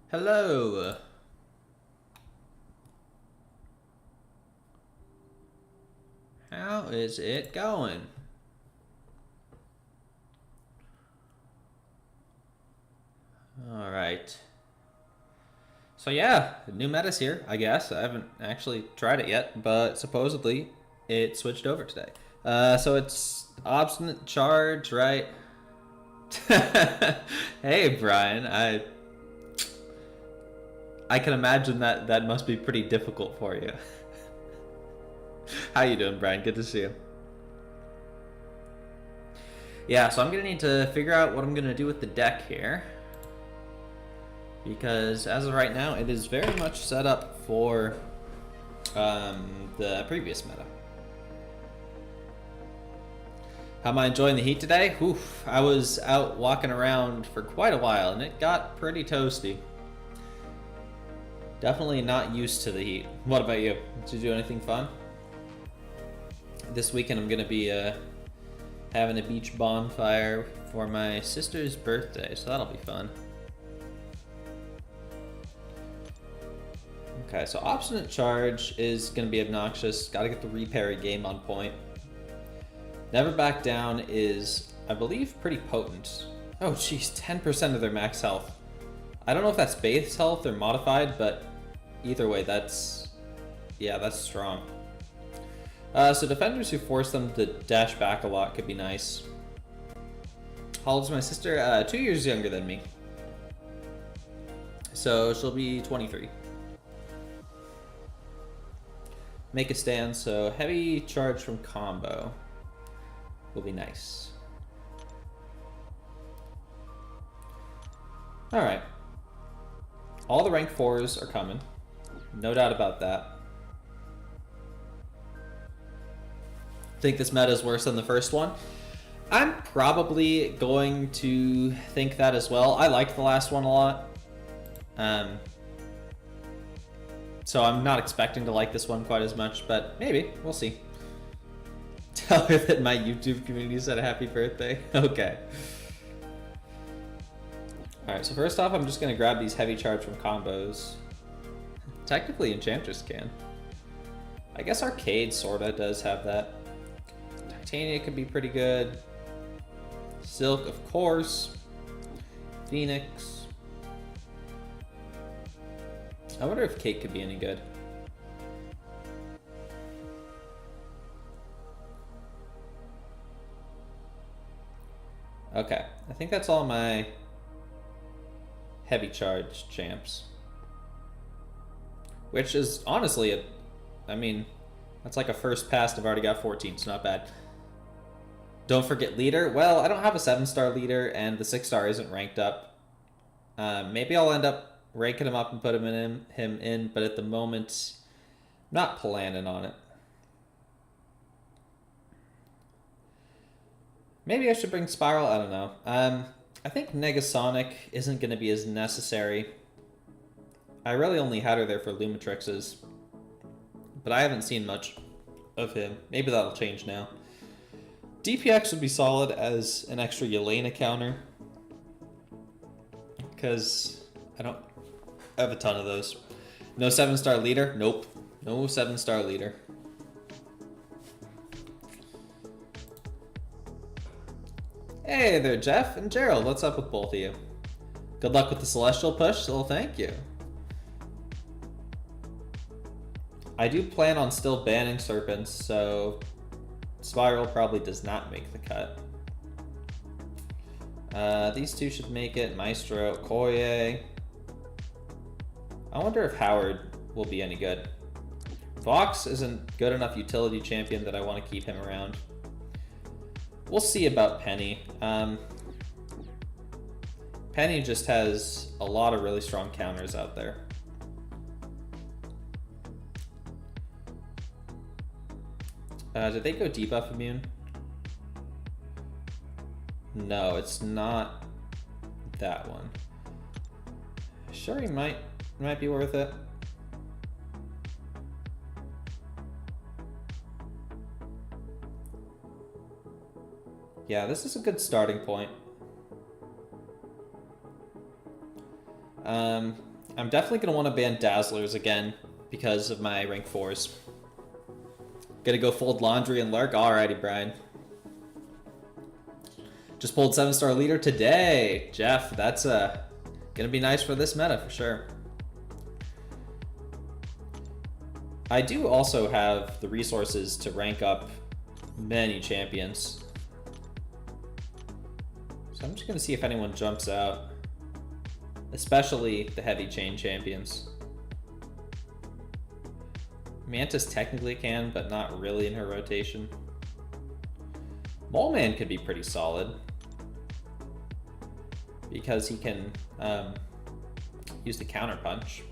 Hello. How is it going? All right. So yeah, new meta's here, I guess. I haven't actually tried it yet, but supposedly it switched over today. So it's obstinate charge, right? Hey, Brian. I can imagine that must be pretty difficult for you. How you doing, Brian? Good to see you. Yeah, so I'm gonna need to figure out what I'm gonna do with the deck here, because as of right now, it is very much set up for the previous meta. How am I enjoying the heat today? Oof, I was out walking around for quite a while, and it got pretty toasty. Definitely not used to the heat. What about you? Did you do anything fun? This weekend I'm gonna be having a beach bonfire for my sister's birthday, so that'll be fun. Okay, so obstinate charge is gonna be obnoxious. Gotta get the reparry game on point. Never back down is, I believe, pretty potent. Oh geez, 10% of their max health. I don't know if that's base health or modified, but either way, that's strong. So defenders who force them to dash back a lot could be nice. How old is my sister? 2 years younger than me. So she'll be 23. Make a stand, so heavy charge from combo will be nice. Alright. All the rank 4s are coming. No doubt about that. Think this meta is worse than the first one? I'm probably going to think that as well. I liked the last one a lot. So I'm not expecting to like this one quite as much, but maybe. We'll see. Tell her that my YouTube community said a happy birthday. Okay. Alright, so first off, I'm just going to grab these heavy charge from combos. Technically, Enchantress can. I guess Arcade sorta does have that. Titania could be pretty good. Silk, of course. Phoenix. I wonder if Cake could be any good. Okay, I think that's all my heavy charge champs. Which is honestly, I mean, that's like a first pass. I've already got 14, it's not bad. Don't forget leader. Well, I don't have a 7-star leader, and the 6-star isn't ranked up. Maybe I'll end up ranking him up and put him in, but at the moment, I'm not planning on it. Maybe I should bring Spiral, I don't know. I think Negasonic isn't going to be as necessary. I really only had her there for Lumitrixes, but I haven't seen much of him. Maybe that'll change now. DPX would be solid as an extra Yelena counter, because I don't have a ton of those. No 7-star leader? Nope. No 7-star leader. Hey there, Jeff and Gerald. What's up with both of you? Good luck with the Celestial push. Well, thank you. I do plan on still banning Serpents, so Spiral probably does not make the cut. These two should make it. Maestro, Koye. I wonder if Howard will be any good. Vox isn't good enough utility champion that I want to keep him around. We'll see about Penny. Penny just has a lot of really strong counters out there. Did they go debuff immune? No, it's not that one. Sure, he might be worth it. Yeah, this is a good starting point. I'm definitely going to want to ban Dazzlers again because of my rank 4s. Gonna go fold Laundry and Lurk? Alrighty, Brian. Just pulled 7-star leader today. Jeff, that's gonna be nice for this meta for sure. I do also have the resources to rank up many champions. So I'm just gonna see if anyone jumps out. Especially the heavy chain champions. Mantis technically can, but not really in her rotation. Moleman could be pretty solid. Because he can use the counter punch.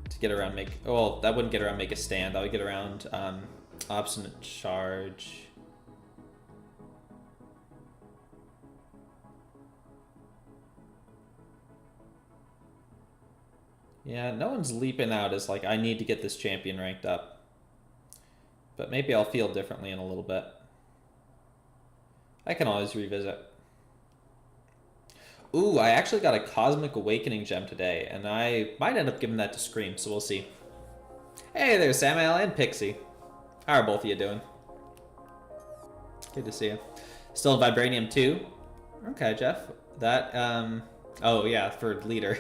To get around make... Well, that wouldn't get around make a stand. That would get around obstinate charge. Yeah, no one's leaping out as like, I need to get this champion ranked up. But maybe I'll feel differently in a little bit. I can always revisit. Ooh, I actually got a Cosmic Awakening gem today, and I might end up giving that to Scream, so we'll see. Hey there, Samael and Pixie. How are both of you doing? Good to see you. Still in Vibranium 2? Okay, Jeff. That, oh yeah, for leader.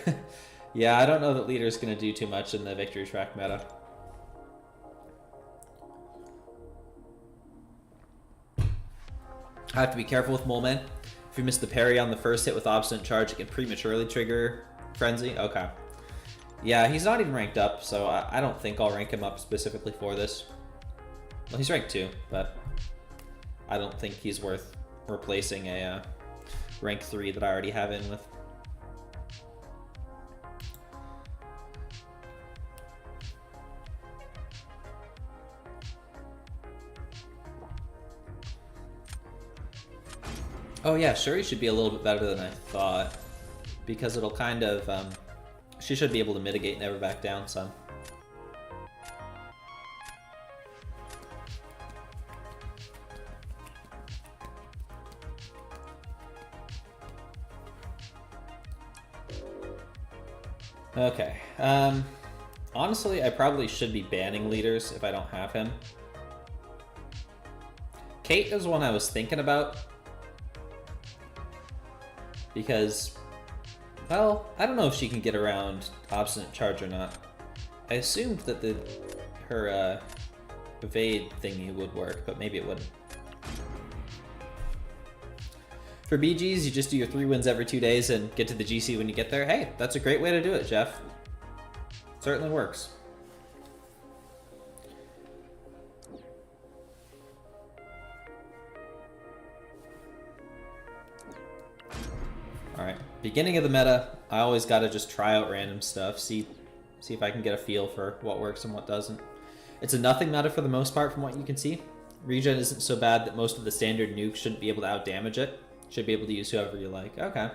Yeah, I don't know that leader's going to do too much in the victory track meta. I have to be careful with Moleman. If you miss the parry on the first hit with Obstinate Charge, it can prematurely trigger Frenzy. Okay. Yeah, he's not even ranked up, so I don't think I'll rank him up specifically for this. Well, he's ranked 2, but I don't think he's worth replacing a rank 3 that I already have in with. Oh yeah, Shuri should be a little bit better than I thought. Because it'll kind of, she should be able to mitigate Never Back Down some. Okay, honestly, I probably should be banning leaders if I don't have him. Kate is one I was thinking about. Because, well, I don't know if she can get around Obstinate Charge or not. I assumed that her evade thingy would work, but maybe it wouldn't. For BGs, you just do your 3 wins every 2 days and get to the GC when you get there. Hey, that's a great way to do it, Jeff. Certainly works. Alright, beginning of the meta, I always gotta just try out random stuff, see if I can get a feel for what works and what doesn't. It's a nothing meta for the most part from what you can see. Regen isn't so bad that most of the standard nukes shouldn't be able to outdamage it. Should be able to use whoever you like. Okay.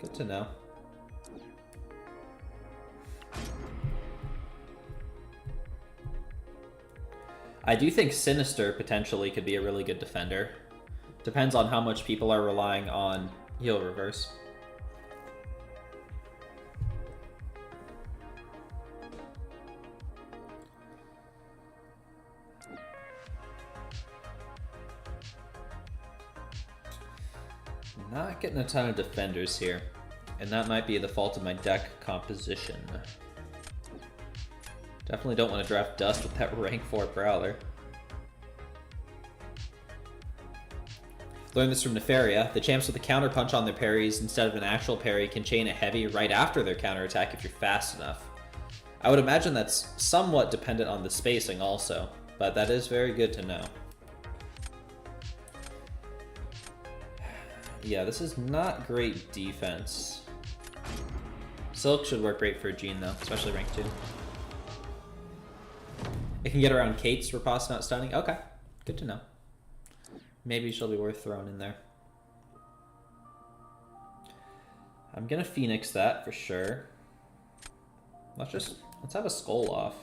Good to know. I do think Sinister potentially could be a really good defender. Depends on how much people are relying on heal reverse. Not getting a ton of defenders here, and that might be the fault of my deck composition. Definitely don't want to draft Dust with that rank 4 Prowler. Learned this from Nefaria. The champs with a counter punch on their parries instead of an actual parry can chain a heavy right after their counter attack if you're fast enough. I would imagine that's somewhat dependent on the spacing also, but that is very good to know. Yeah, this is not great defense. Silk should work great for Jean though, especially rank 2. It can get around Kate's riposte not stunning. Okay, good to know. Maybe she'll be worth throwing in there. I'm gonna Phoenix that for sure. Let's have a Skull off.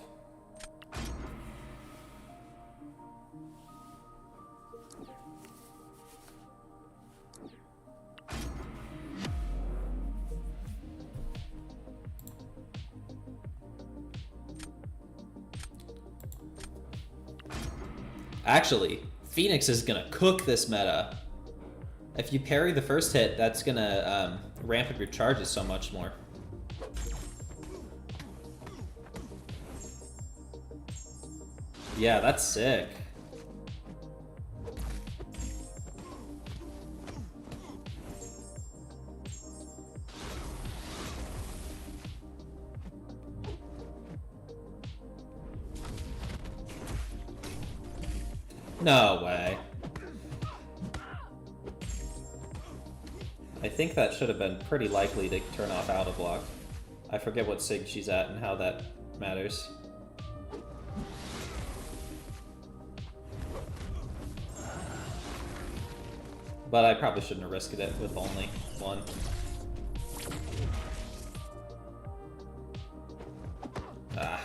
Actually, Phoenix is gonna cook this meta. If you parry the first hit, that's gonna ramp up your charges so much more. Yeah, that's sick. No way. I think that should have been pretty likely to turn off auto block. I forget what sig she's at and how that matters. But I probably shouldn't have risked it with only one. Ah.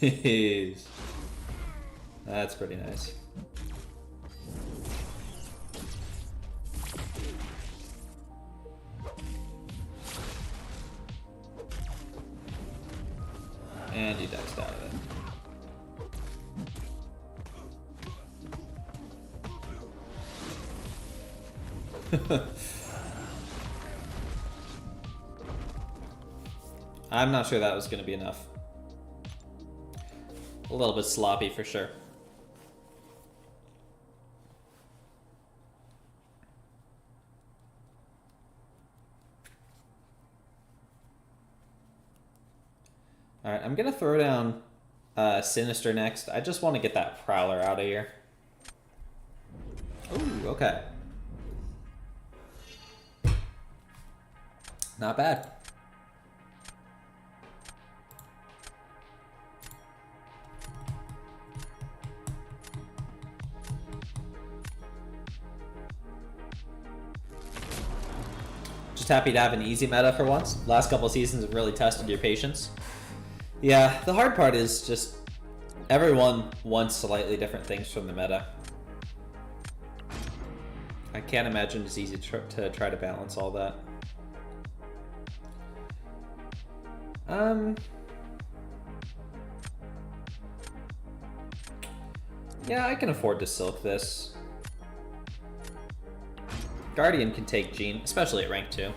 Jeez. That's pretty nice. And you dexed out of it. I'm not sure that was going to be enough. A little bit sloppy for sure. Alright, I'm gonna throw down Sinister next. I just want to get that Prowler out of here. Ooh, okay. Not bad. Just happy to have an easy meta for once. Last couple of seasons have really tested your patience. Yeah, the hard part is just everyone wants slightly different things from the meta. I can't imagine it's easy to try to balance all that. Yeah, I can afford to silk this. Guardian can take Jean, especially at rank 2.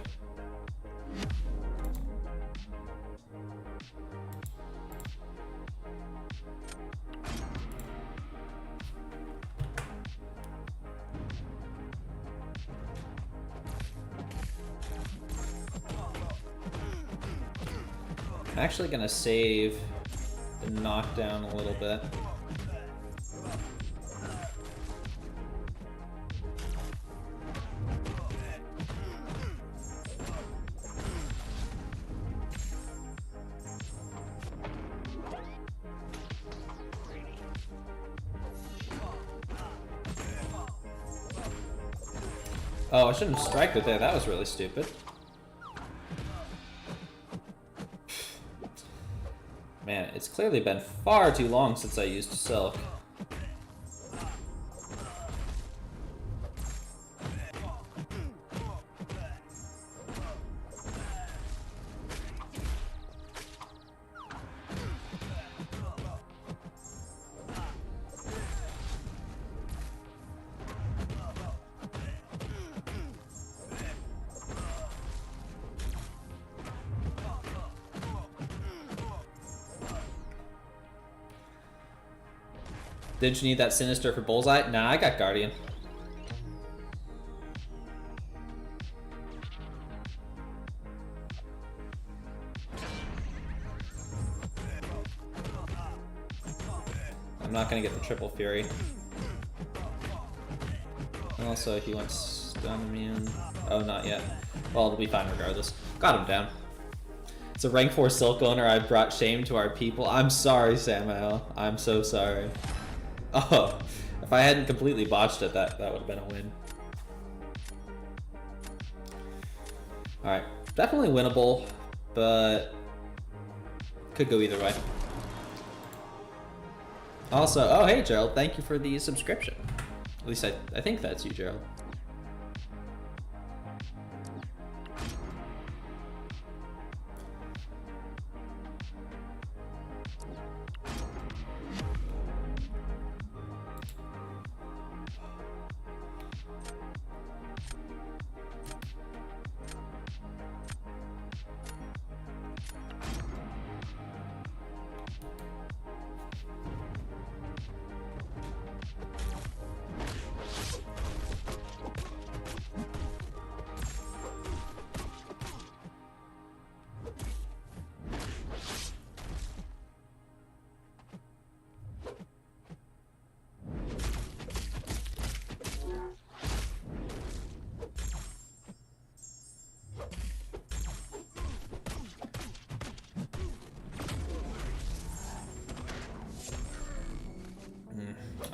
I'm actually gonna save the knockdown a little bit. Oh, I shouldn't have striked it there. That was really stupid. Man, it's clearly been far too long since I used Silk. Did you need that Sinister for Bullseye? Nah, I got Guardian. I'm not gonna get the triple Fury. Also, he went stun immune. Oh, not yet. Well, it'll be fine regardless. Got him down. It's a rank 4 Silk owner. I brought shame to our people. I'm sorry, SadHela. I'm so sorry. Oh, if I hadn't completely botched it, that would have been a win. Alright, definitely winnable, but could go either way. Also, oh hey Gerald, thank you for the subscription. At least I think that's you, Gerald.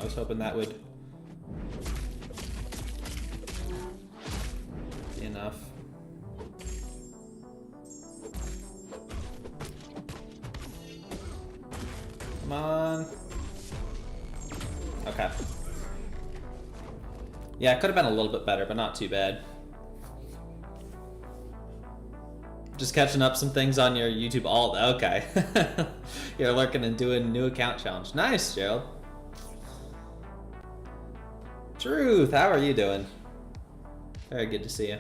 I was hoping that would be enough. Come on. Okay. Yeah, it could have been a little bit better, but not too bad. Just catching up some things on your YouTube alt. Okay. You're lurking and doing new account challenge. Nice, Gerald. Truth, how are you doing? Very good to see you.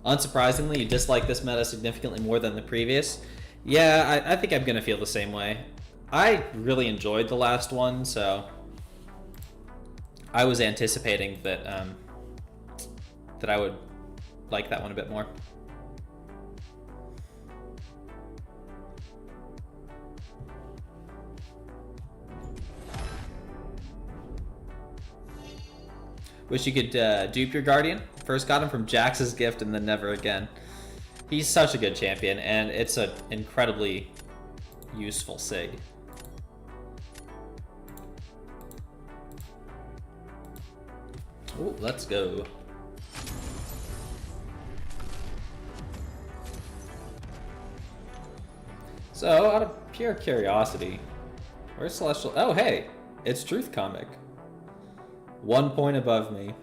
Unsurprisingly, you dislike this meta significantly more than the previous. Yeah, I think I'm gonna feel the same way. I really enjoyed the last one, so I was anticipating that that I would like that one a bit more. Wish you could dupe your Guardian. First got him from Jax's gift and then never again. He's such a good champion, and it's an incredibly useful sig. Ooh, let's go. So, out of pure curiosity, where's Celestial? Oh, hey, it's Truth Comic. 1 point above me.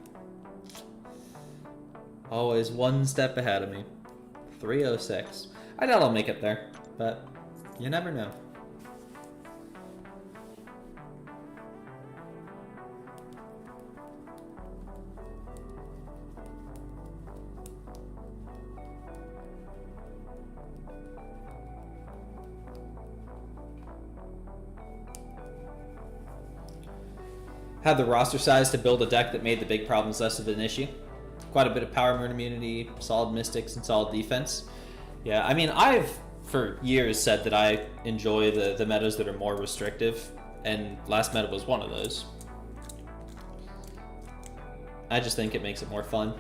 Always one step ahead of me. 306. I doubt I'll make it there, but you never know. Had the roster size to build a deck that made the big problems less of an issue. Quite a bit of power moon immunity, solid mystics, and solid defense. Yeah, I mean, I've for years said that I enjoy the metas that are more restrictive, and last meta was one of those. I just think it makes it more fun.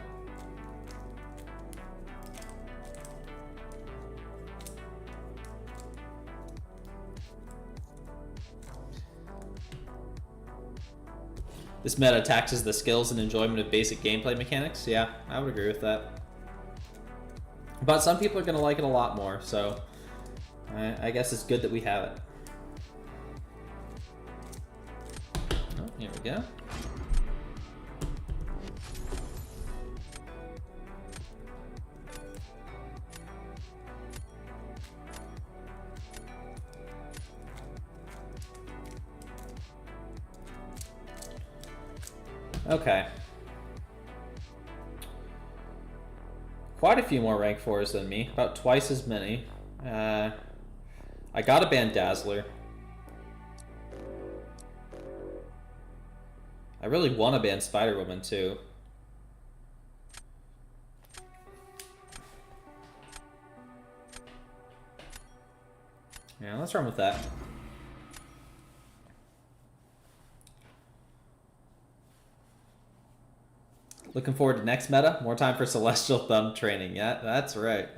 This meta taxes the skills and enjoyment of basic gameplay mechanics. Yeah, I would agree with that. But some people are going to like it a lot more, so I guess it's good that we have it. Oh, here we go. Okay. Quite a few more rank 4s than me, about twice as many. I got a ban Dazzler. I really want to ban Spider-Woman too. Yeah, let's run with that. Looking forward to next meta. More time for Celestial Thumb training. Yeah, that's right.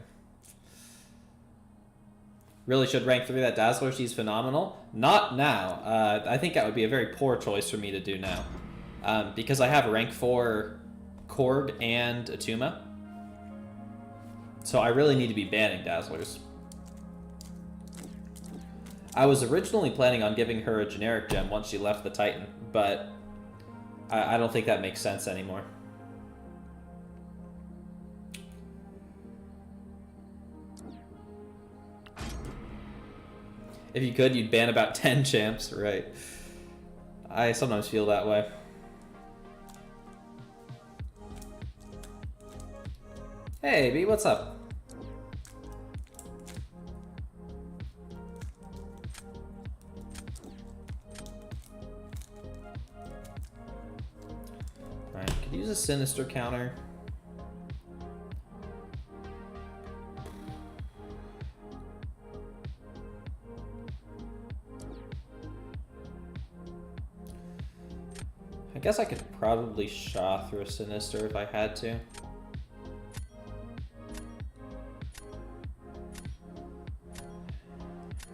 Really should rank 3 that Dazzler. She's phenomenal. Not now. I think that would be a very poor choice for me to do now. Because I have a rank 4 Korg and Atuma. So I really need to be banning Dazzlers. I was originally planning on giving her a generic gem once she left the Titan, but I don't think that makes sense anymore. If you could, you'd ban about 10 champs, right? I sometimes feel that way. Hey, B, what's up? Alright, could use a Sinister counter. I guess I could probably Shaw through a Sinister if I had to.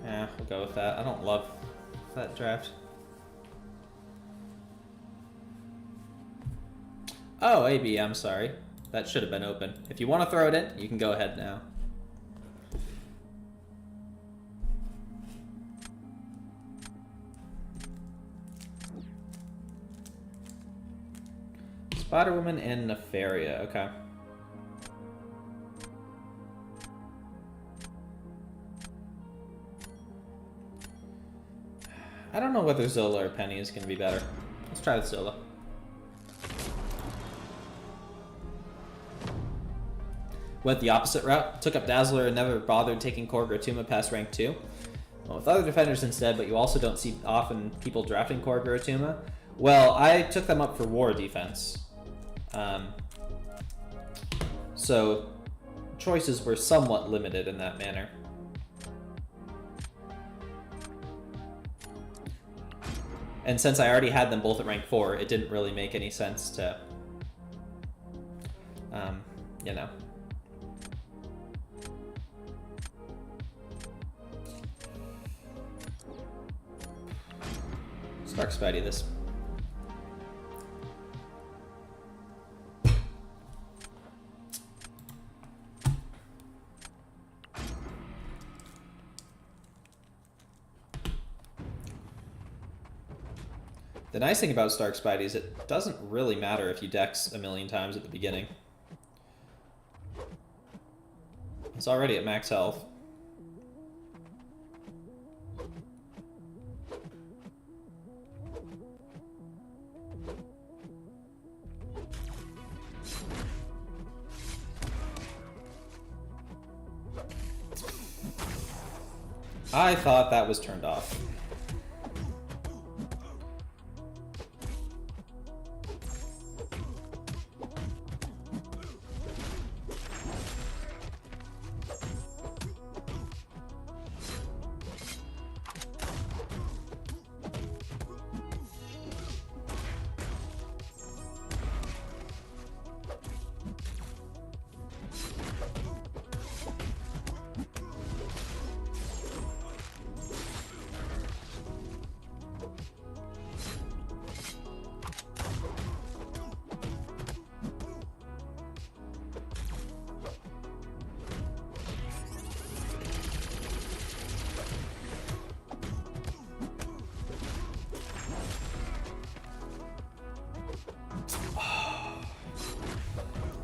Yeah, we'll go with that. I don't love that draft. Oh, AB, I'm sorry. That should have been open. If you want to throw it in, you can go ahead now. Spider-Woman and Nefaria, okay. I don't know whether Zola or Penny is going to be better. Let's try with Zola. Went the opposite route, took up Dazzler and never bothered taking Korg or Tuma past rank 2. Well, with other defenders instead, but you also don't see often people drafting Korg or Tuma. Well, I took them up for war defense. So choices were somewhat limited in that manner. And since I already had them both at rank 4, it didn't really make any sense to, you know. StarkSpidey this. The nice thing about StarkSpidey is it doesn't really matter if you dex a million times at the beginning. It's already at max health. I thought that was turned off.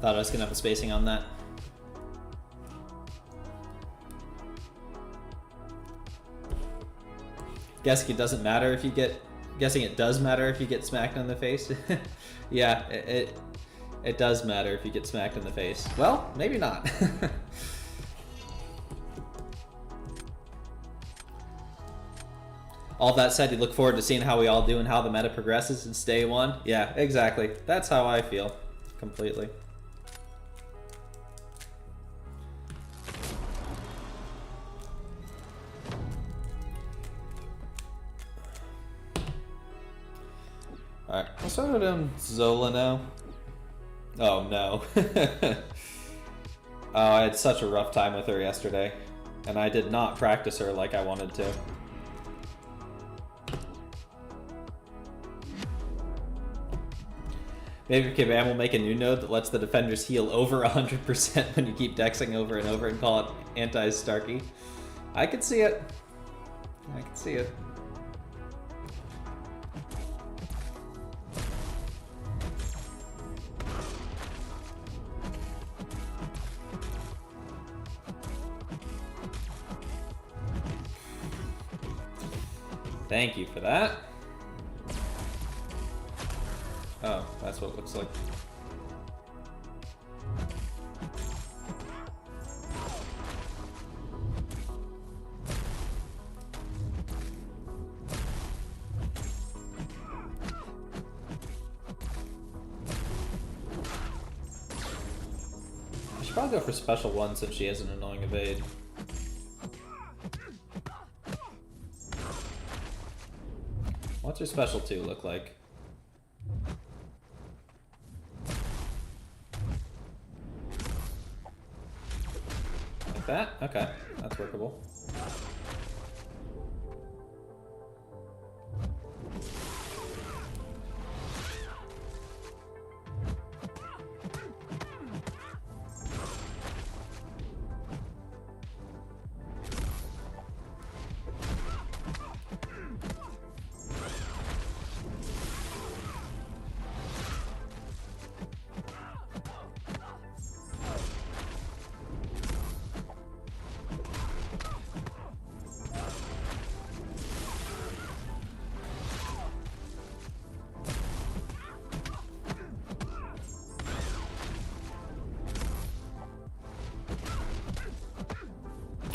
Thought I was gonna have the spacing on that. Guessing it doesn't matter if you get. Guessing it does matter if you get smacked in the face. Yeah, it does matter if you get smacked in the face. Well, maybe not. All that said, you look forward to seeing how we all do and how the meta progresses since day one. Yeah, exactly. That's how I feel. Completely. Alright, I'll start with Zola now. Oh no. Oh, I had such a rough time with her yesterday, and I did not practice her like I wanted to. Maybe Kabammed will make a new node that lets the defenders heal over 100% when you keep dexing over and over and call it anti-Starky. I could see it. See ya. Thank you for that. Oh, that's what it looks like. I should probably go for special one since she has an annoying evade. What's her special 2 look like? Like that? Okay, that's workable.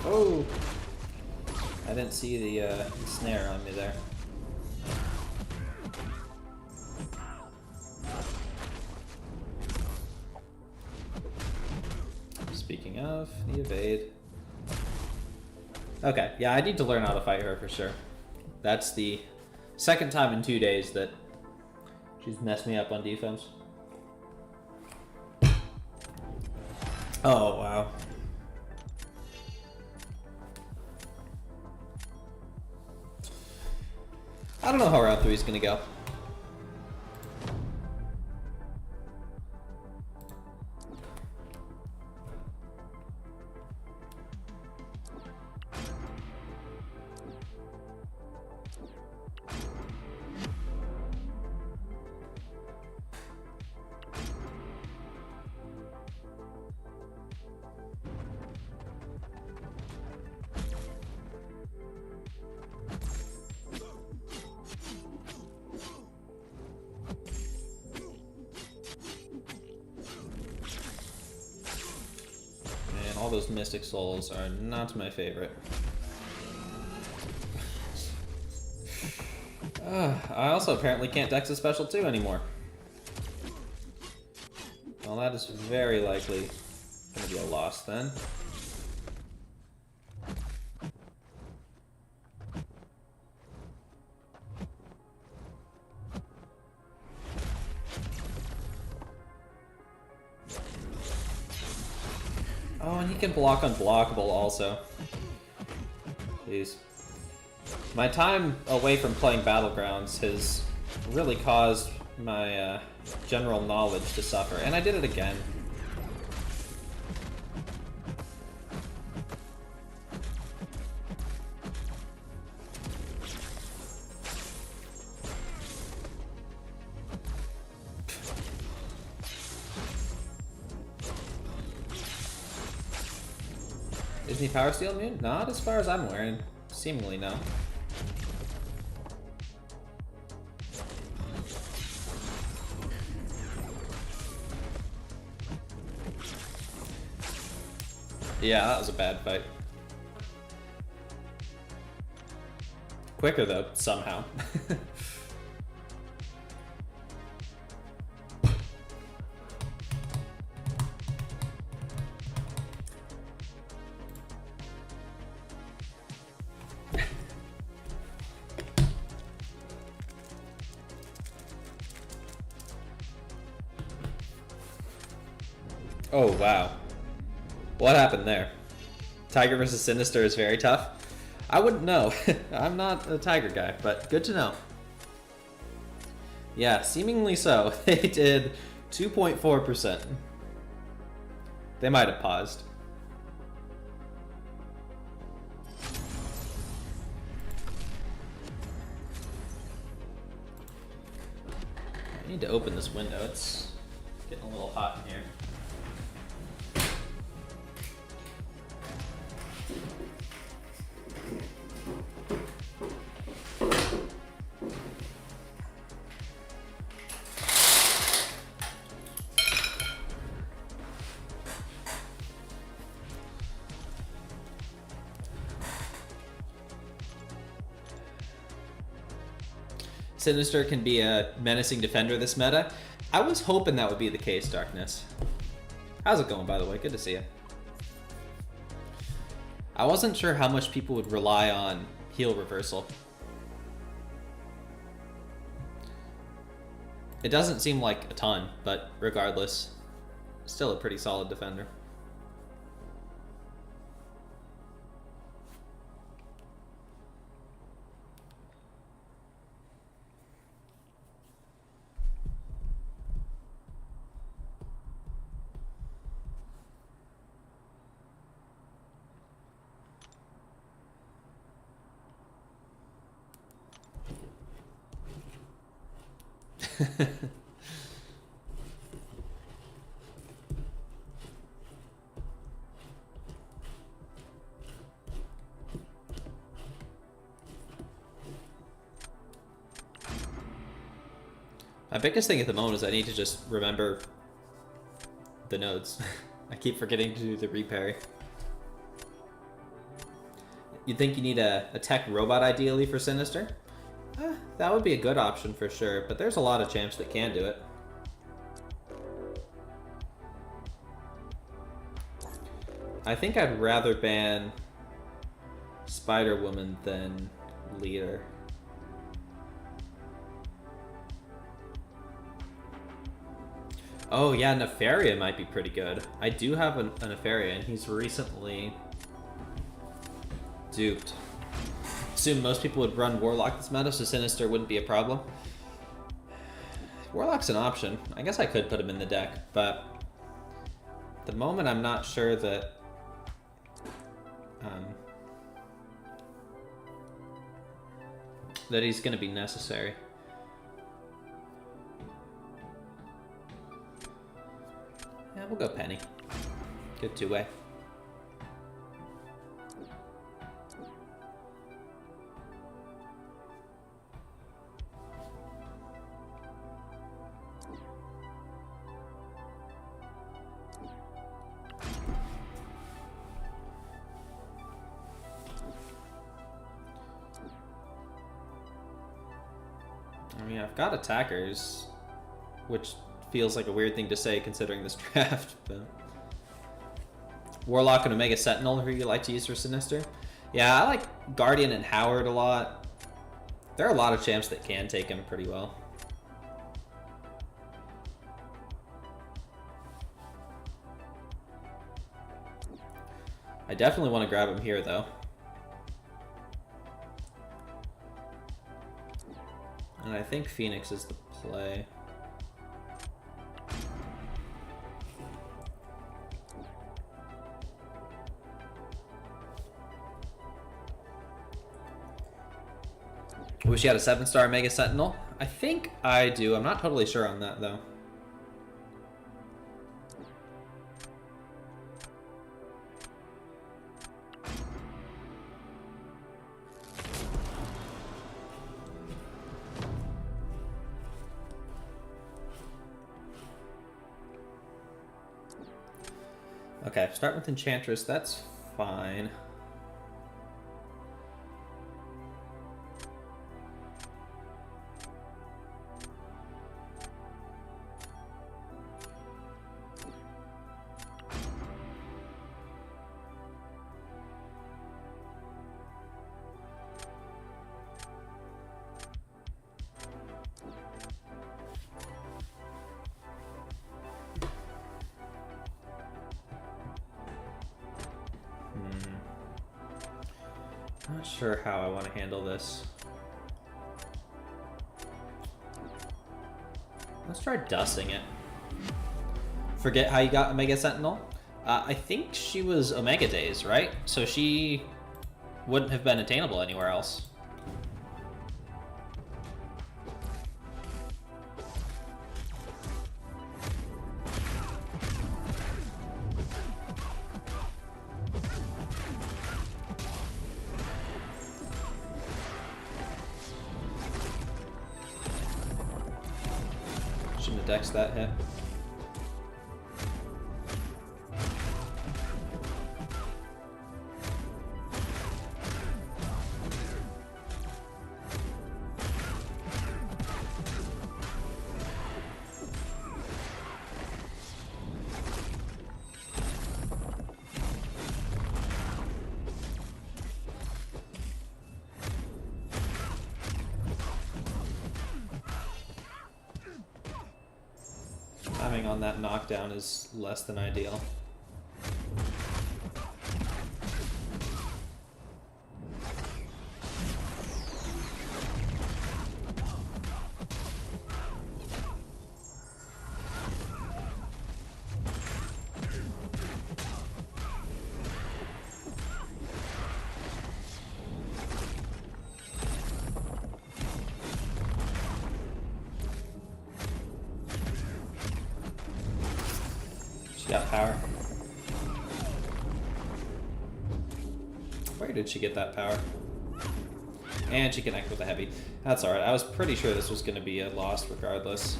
Oh! I didn't see the snare on me there. Speaking of, the evade. Okay, yeah, I need to learn how to fight her for sure. That's the second time in 2 days that she's messed me up on defense. Oh, wow. I don't know how round 3 is gonna go. All those Mystic Souls are not my favorite. I also apparently can't dex a special 2 anymore. Well, that is very likely going to be a loss then. Oh, and he can block unblockable also. Jeez. My time away from playing Battlegrounds has really caused my general knowledge to suffer, and I did it again. Isn't he Power Steel immune? Not as far as I'm wearing. Seemingly no. Yeah, that was a bad fight. Quicker though, somehow. Oh, wow. What happened there? Tiger versus Sinister is very tough. I wouldn't know. I'm not a Tiger guy, but good to know. Yeah, seemingly so. They did 2.4%. They might have paused. I need to open this window. It's getting a little hot in here. Sinister can be a menacing defender this meta. I was hoping that would be the case, Darkness. How's it going, by the way? Good to see you. I wasn't sure how much people would rely on heal reversal. It doesn't seem like a ton, but regardless, still a pretty solid defender. My biggest thing at the moment is I need to just remember the nodes. I keep forgetting to do the reparry. You'd think you need a tech robot ideally for Sinister? That would be a good option for sure, but there's a lot of champs that can do it. I think I'd rather ban Spider-Woman than Leader. Oh yeah, Nefaria might be pretty good. I do have a Nefaria, and he's recently duped. Assume most people would run Warlock this meta, so Sinister wouldn't be a problem. Warlock's an option. I guess I could put him in the deck, but at the moment I'm not sure that that he's going to be necessary. Yeah, we'll go Penny. Good two-way. I mean, I've got attackers, which feels like a weird thing to say considering this draft, but... Warlock and Omega Sentinel, who you like to use for Sinister? Yeah, I like Guardian and Howard a lot. There are a lot of champs that can take him pretty well. I definitely want to grab him here, though. And I think Phoenix is the play. Wish you had a 7-star Mega Sentinel. I think I do. I'm not totally sure on that, though. Okay, start with Enchantress. That's fine. Not sure how I want to handle this. Let's try dusting it. Forget how you got Omega Sentinel? I think she was Omega Days, right? So she wouldn't have been attainable anywhere else. Shouldn't have dexed that hit. Timing on that knockdown is less than ideal. She got power. Where did she get that power? And she connected with a heavy. That's alright. I was pretty sure this was going to be a loss regardless.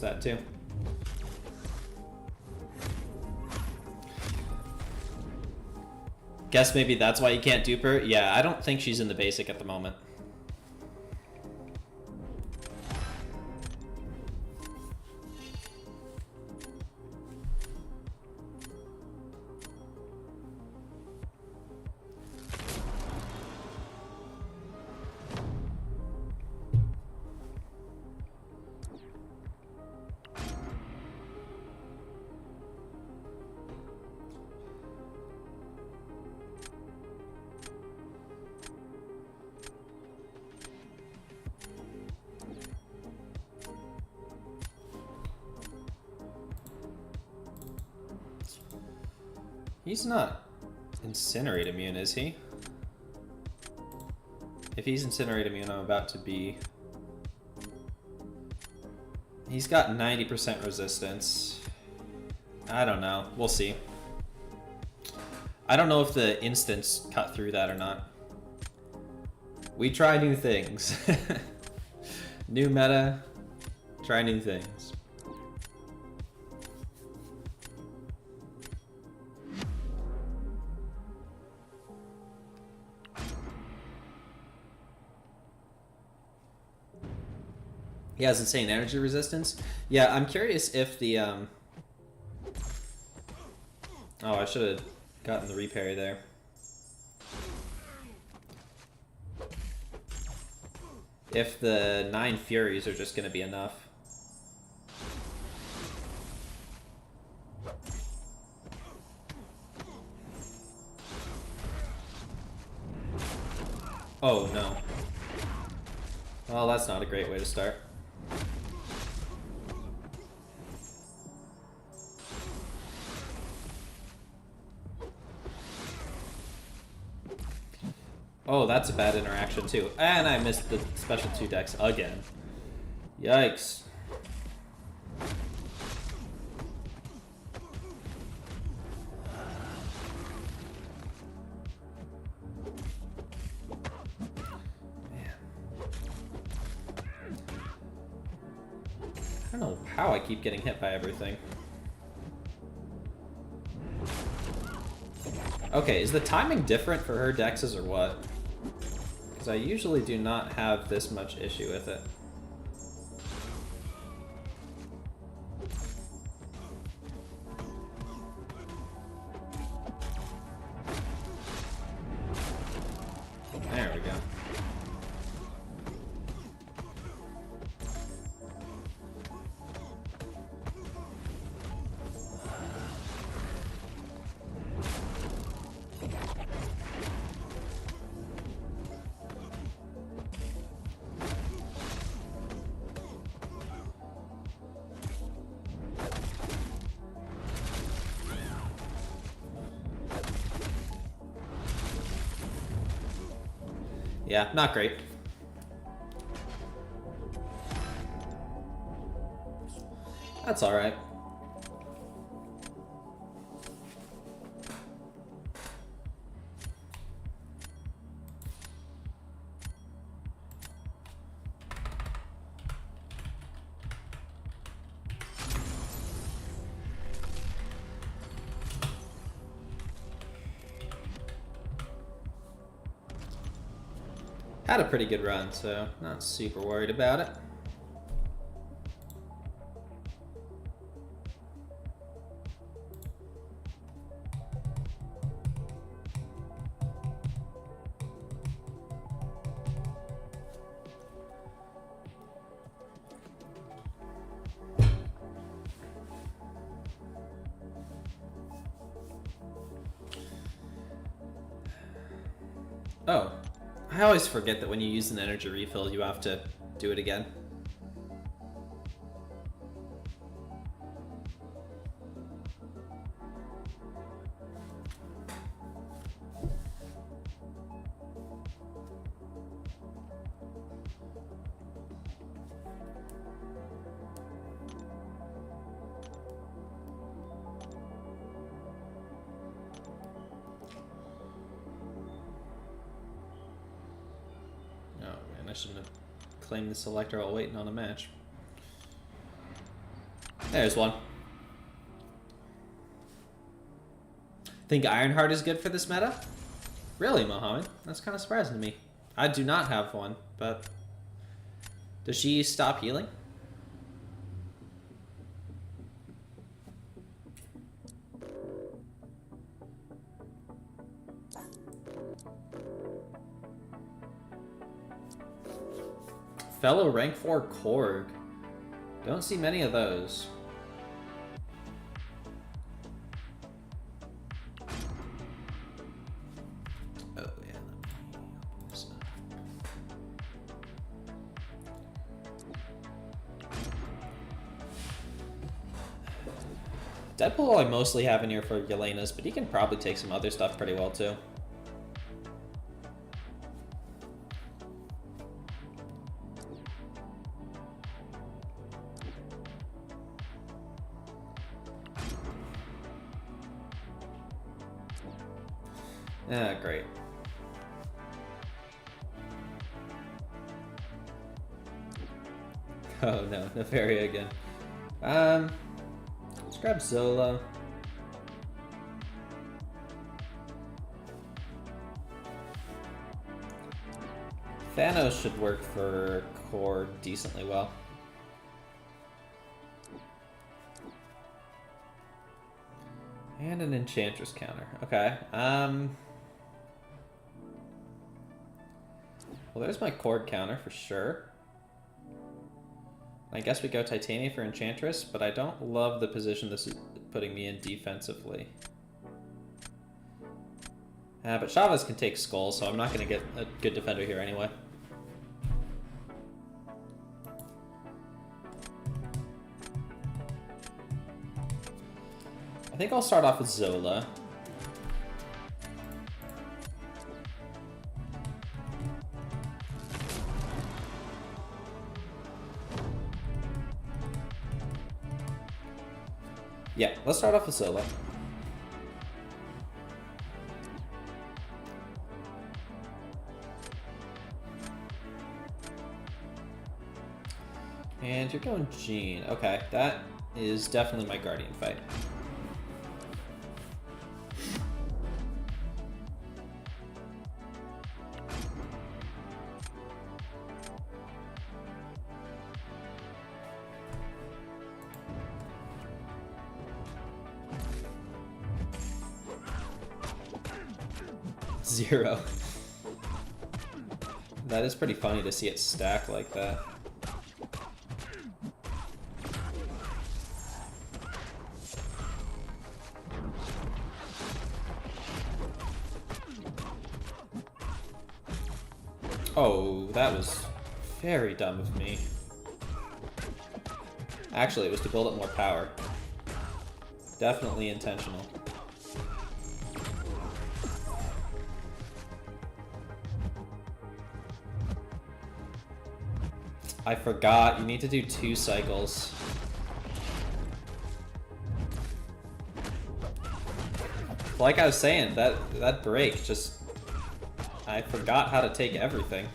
That too. Guess maybe that's why you can't dupe her? Yeah, I don't think she's in the basic at the moment. He's not Incinerate immune, is he? If he's Incinerate immune, I'm about to be... He's got 90% resistance. I don't know. We'll see. I don't know if the instants cut through that or not. We try new things. New meta, try new things. He has insane energy resistance. Yeah, I'm curious if the oh, I should have gotten the reparry there. If the 9 Furies are just going to be enough. Oh no. Well, that's not a great way to start. Oh, that's a bad interaction too. And I missed the special 2 decks again. Yikes. Man. I don't know how I keep getting hit by everything. Okay, is the timing different for her dexes or what? Because I usually do not have this much issue with it. There we go. Yeah, not great. That's alright. Had a pretty good run, so not super worried about it. Oh. I always forget that when you use an energy refill, you have to do it again. I shouldn't have claimed the selector while waiting on a match. There's one. Think Ironheart is good for this meta? Really, Mohammed? That's kind of surprising to me. I do not have one, but... Does she stop healing? Fellow rank 4 Korg. Don't see many of those. Oh, yeah. Deadpool I mostly have in here for Yelena's, but he can probably take some other stuff pretty well too. Ah, great. Oh no, Nefaria again. Let's grab Zola. Thanos should work for Core decently well. And an Enchantress counter. Okay. Well, there's my Korg counter for sure. I guess we go Titania for Enchantress, but I don't love the position this is putting me in defensively. But Chavez can take Skull, so I'm not going to get a good defender here anyway. I think I'll start off with Zola. Yeah, let's start off with Zola. And you're going Jean. Okay, that is definitely my Guardian fight. Zero. That is pretty funny to see it stack like that. Oh, that was very dumb of me. Actually, it was to build up more power. Definitely intentional. I forgot, you need to do 2 cycles. like I was saying, that break just... I forgot how to take everything.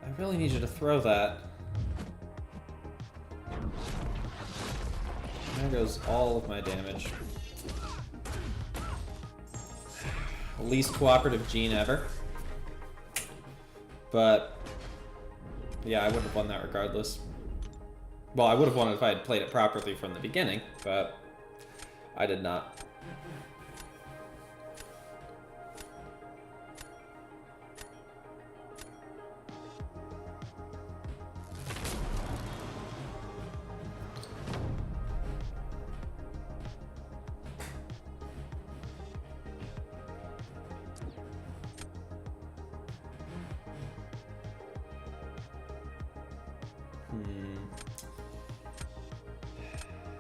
I really need you to throw that. There goes all of my damage. Least cooperative gene ever. But yeah, I would have won that regardless. Well, I would have won it if I had played it properly from the beginning, but I did not.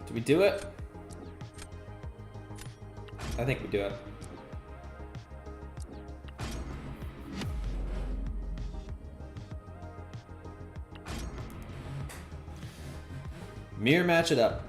Do we do it? I think we do it. Mirror match it up.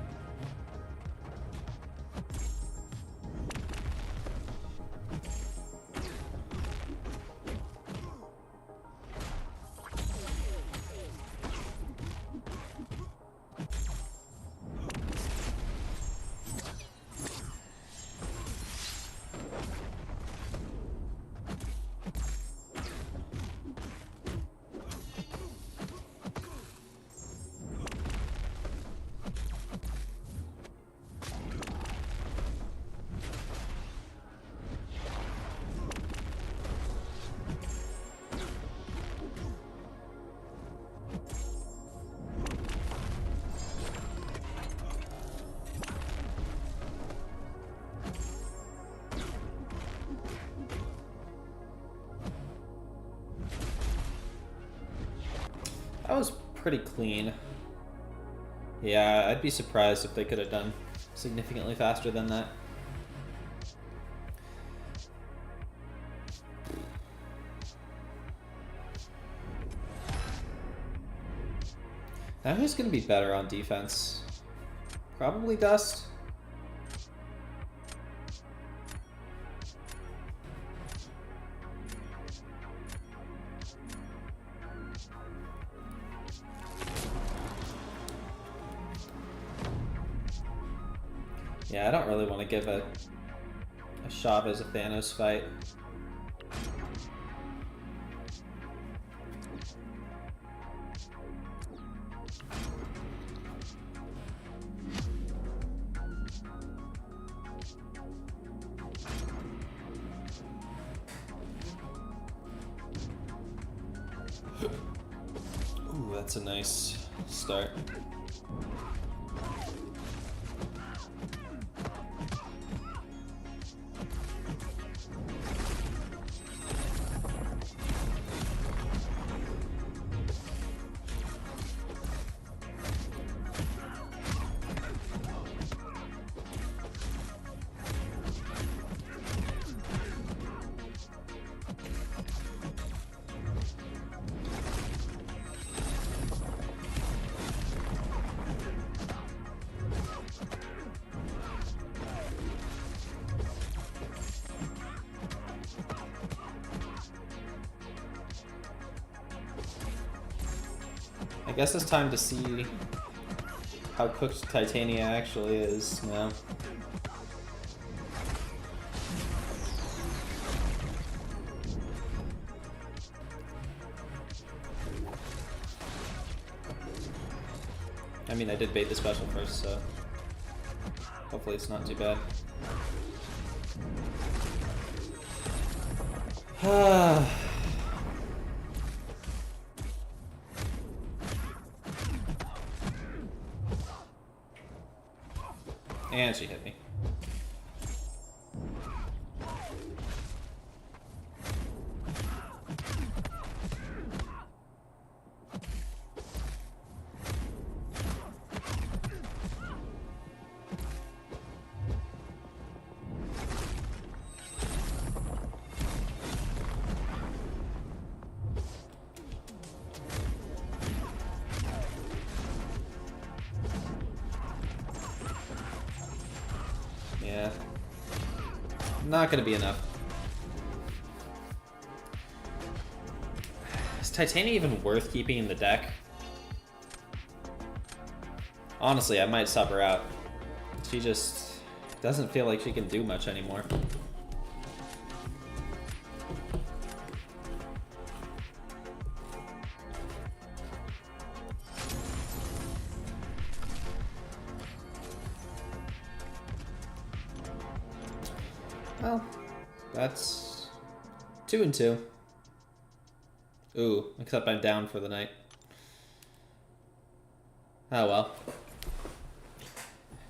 That was pretty clean. Yeah, I'd be surprised if they could have done significantly faster than that. Now who's going to be better on defense? Probably Dust. Yeah, I don't really want to give a shot as a Thanos fight. Ooh, that's a nice start. I guess it's time to see how cooked Titania actually is now. I I mean, I did bait the special first, so hopefully it's not too bad. And she hit me. Yeah. Not gonna be enough. Is Titania even worth keeping in the deck? Honestly, I might sub her out. She just doesn't feel like she can do much anymore. Well, that's 2 and 2. Ooh, except I'm down for the night. Oh well.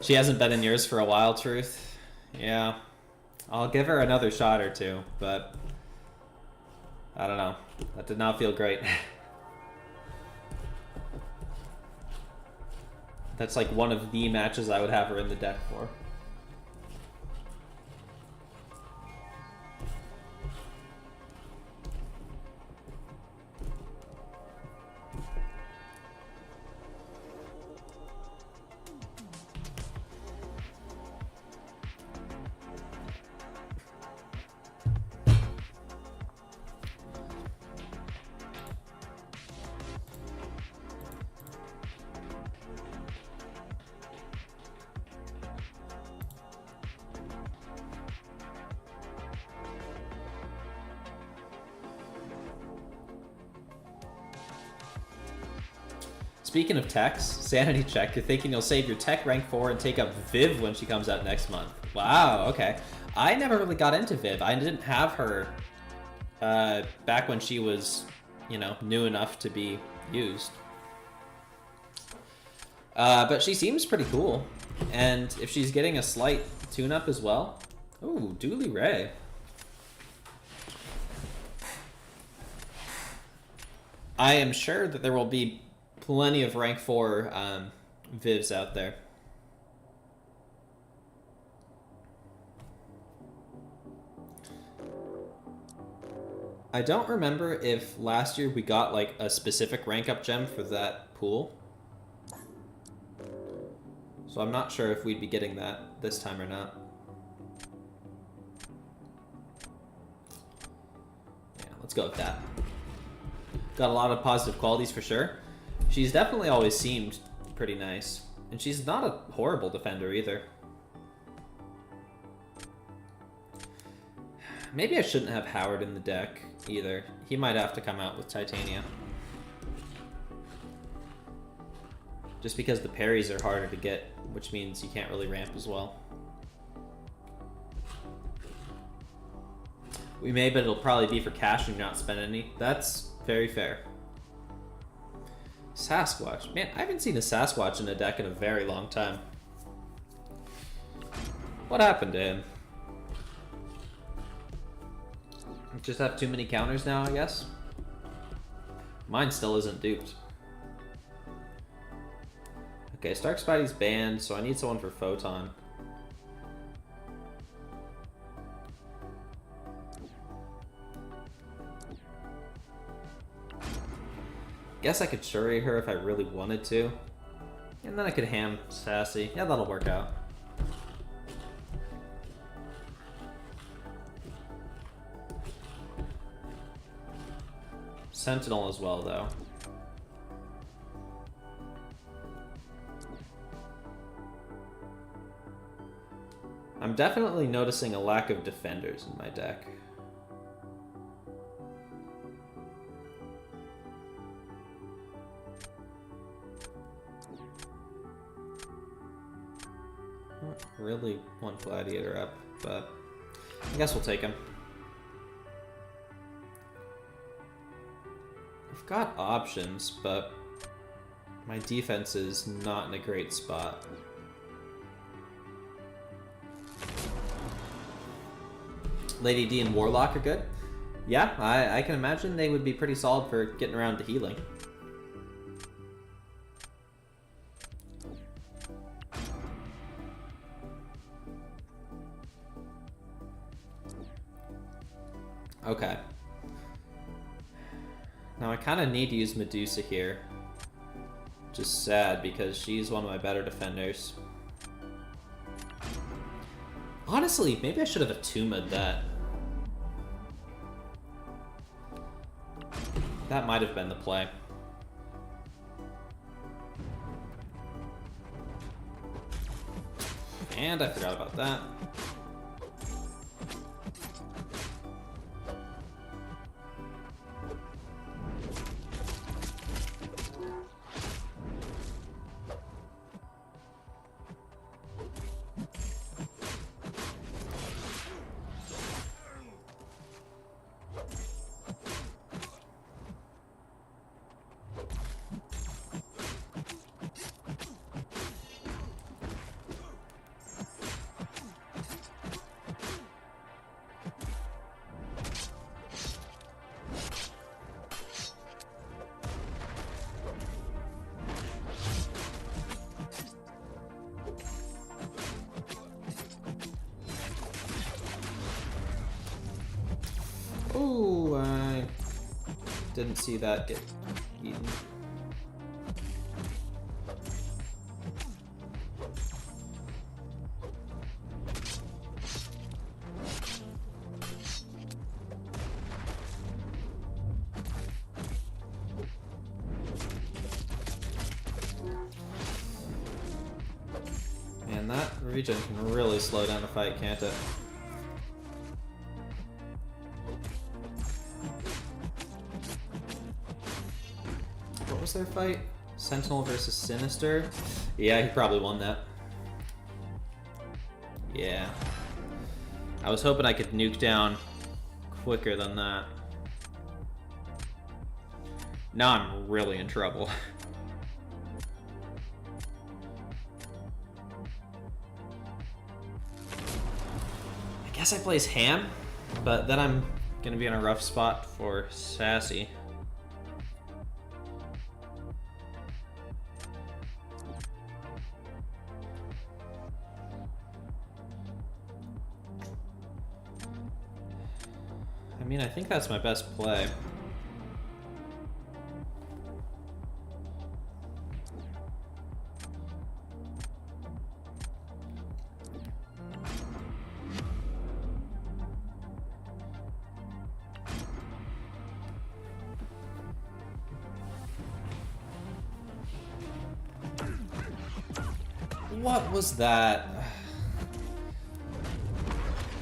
She hasn't been in yours for a while, Truth. Yeah. I'll give her another shot or two, but I don't know. That did not feel great. That's like one of the matches I would have her in the deck for. Speaking of techs, sanity check, you're thinking you'll save your tech rank 4 and take up Viv when she comes out next month. Wow, okay. I never really got into Viv. I didn't have her back when she was, you know, new enough to be used. But she seems pretty cool. And if she's getting a slight tune-up as well. Ooh, Dooley Ray. I am sure that there will be plenty of rank 4 Vivs out there. I don't remember if last year we got like a specific rank up gem for that pool. So I'm not sure if we'd be getting that this time or not. Yeah, let's go with that. Got a lot of positive qualities for sure. She's definitely always seemed pretty nice. And she's not a horrible defender either. Maybe I shouldn't have Howard in the deck either. He might have to come out with Titania. Just because the parries are harder to get, which means you can't really ramp as well. We may, but it'll probably be for cash and not spend any. That's very fair. SasSquatch. Man, I haven't seen a SasSquatch in a deck in a very long time. What happened to him? Just have too many counters now, I guess? Mine still isn't duped. Okay, StarkSpidey's banned, so I need someone for Photon. Guess I could Shuri her if I really wanted to. And then I could ham Sassy. Yeah, that'll work out. Sentinel as well, though. I'm definitely noticing a lack of defenders in my deck. really want Gladiator up, but I guess we'll take him. I've got options, but my defense is not in a great spot. Lady D and Warlock are good. Yeah, I can imagine they would be pretty solid for getting around to healing. Okay. Now I kind of need to use Medusa here. Which is sad because she's one of my better defenders. Honestly, maybe I should have Atuma'd that. That might have been the play. And I forgot about that. Ooh, I didn't see that get eaten. Man, that regen can really slow down a fight, can't it? What was their fight? Sentinel versus Sinister? Yeah, he probably won that. Yeah. I was hoping I could nuke down quicker than that. Now I'm really in trouble. I guess I plays Ham, but then I'm gonna be in a rough spot for Sassy. I mean, I think that's my best play. What was that?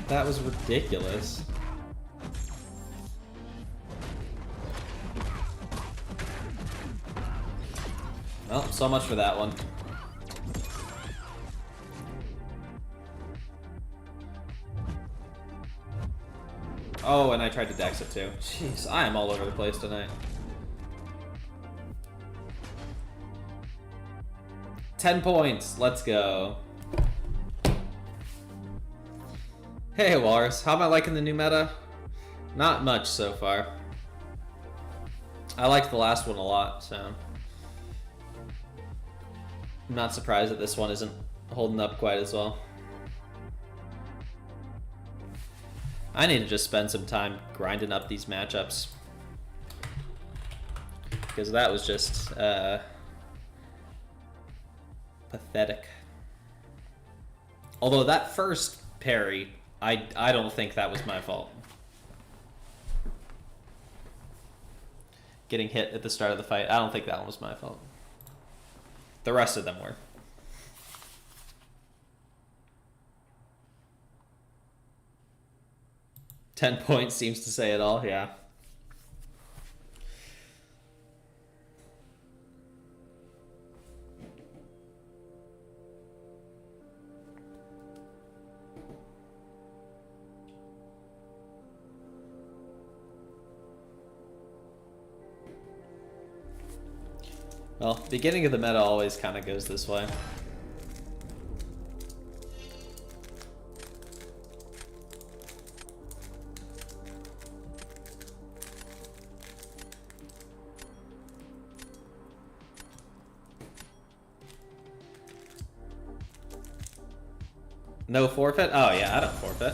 That was ridiculous. Well, so much for that one. Oh, and I tried to dex it too. Jeez, I am all over the place tonight. 10 points, let's go. Hey Walrus, how am I liking the new meta? Not much so far. I liked the last one a lot, so I'm not surprised that this one isn't holding up quite as well. I need to just spend some time grinding up these matchups, because that was just pathetic. Although that first parry, I don't think that was my fault. Getting hit at the start of the fight, I don't think that one was my fault. The rest of them were. "10 points seems to say it all," yeah. Well, beginning of the meta always kind of goes this way. No forfeit? Oh yeah, I don't forfeit.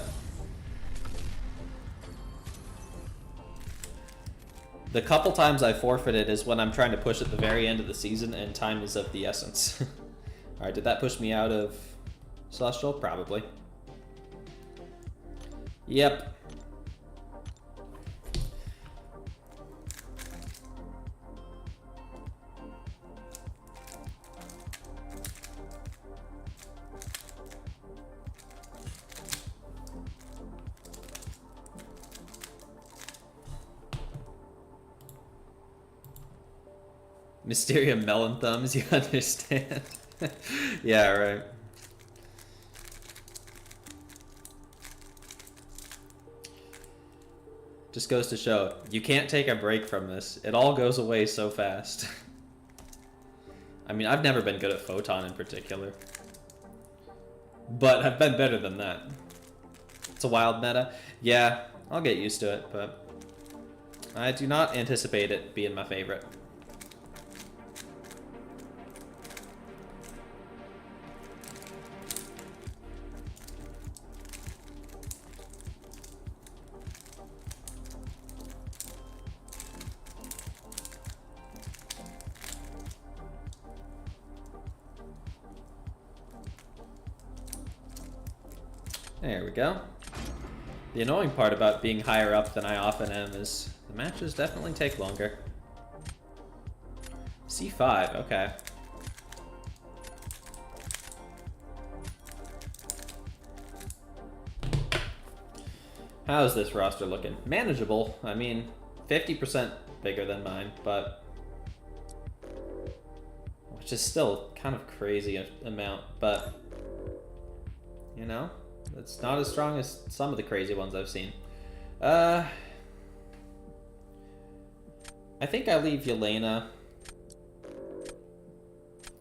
The couple times I forfeited is when I'm trying to push at the very end of the season and time is of the essence. Alright, did that push me out of Celestial? Probably. Yep. Mysterium melon thumbs, you understand? Yeah, right. Just goes to show, you can't take a break from this. It all goes away so fast. I mean, I've never been good at Photon in particular. But I've been better than that. It's a wild meta. Yeah, I'll get used to it, but I do not anticipate it being my favorite. There we go. The annoying part about being higher up than I often am is the matches definitely take longer. C5, okay. How's this roster looking? Manageable. I mean, 50% bigger than mine, but which is still kind of crazy amount, but you know, it's not as strong as some of the crazy ones I've seen. I think I leave Yelena.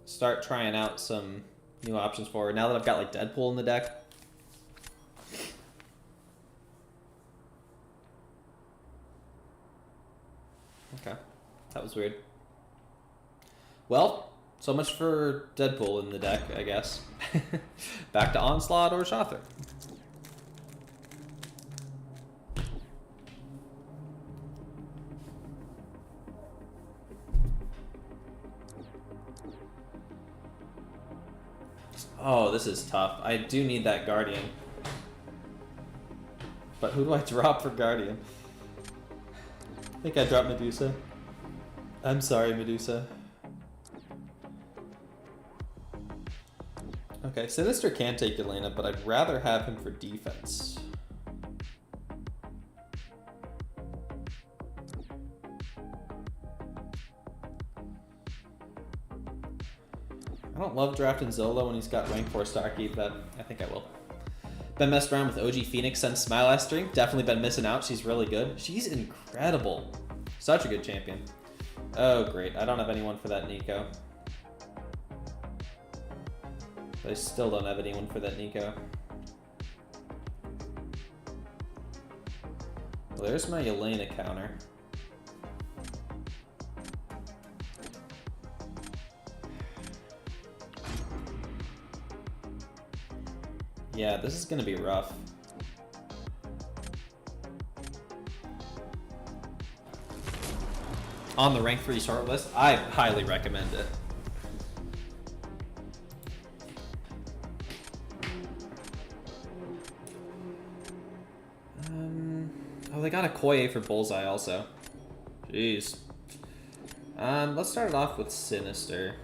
Start trying out some new options for her now that I've got like Deadpool in the deck. Okay, that was weird. Well, so much for Deadpool in the deck, I guess. Back to Onslaught or Shother. Oh, this is tough. I do need that Guardian. But who do I drop for Guardian? I think I dropped Medusa. I'm sorry, Medusa. Okay, Sinister can take Yelena, but I'd rather have him for defense. I don't love drafting Zola when he's got rank 4 Starkey, but I think I will. Been messed around with OG Phoenix since my last stream. Definitely been missing out. She's really good. She's incredible. Such a good champion. Oh, great. I don't have anyone for that Nico. But I still don't have anyone for that Nico. Well, there's my Yelena counter. Yeah, this is gonna be rough. On the rank 3 short list, I highly recommend it. Oh, they got a Koye for Bullseye also. Jeez. Let's start it off with Sinister.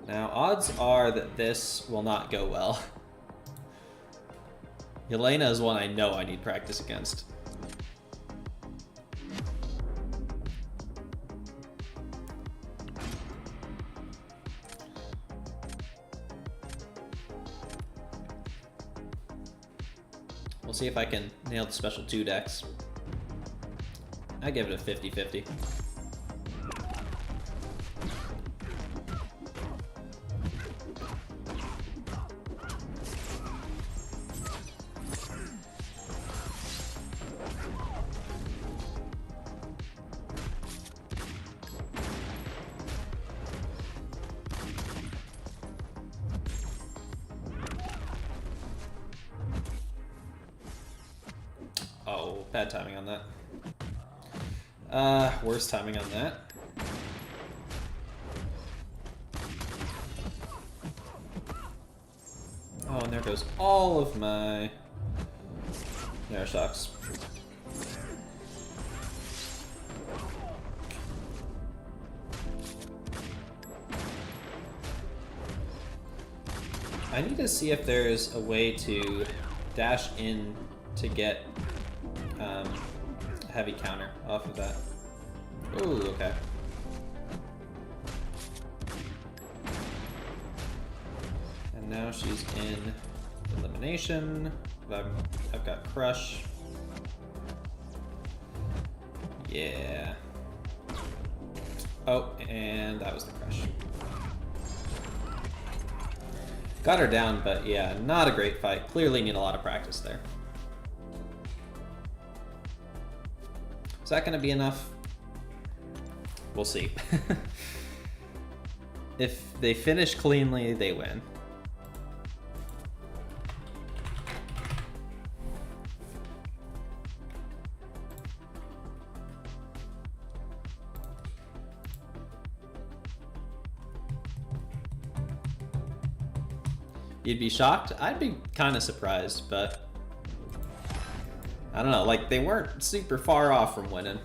Now, odds are that this will not go well. Yelena is one I know I need practice against. We'll see if I can nail the special 2 decks. I give it a 50-50. Oh, bad timing on that. Worst timing on that. Oh, and there goes all of my air shocks. I need to see if there's a way to dash in to get a heavy counter off of that. Ooh, okay. And now she's in elimination. I've got crush. Yeah. Oh, and that was the crush. Got her down, but yeah, not a great fight. Clearly need a lot of practice there. Is that going to be enough? We'll see. If they finish cleanly, they win. You'd be shocked? I'd be kind of surprised, but I don't know, like they weren't super far off from winning.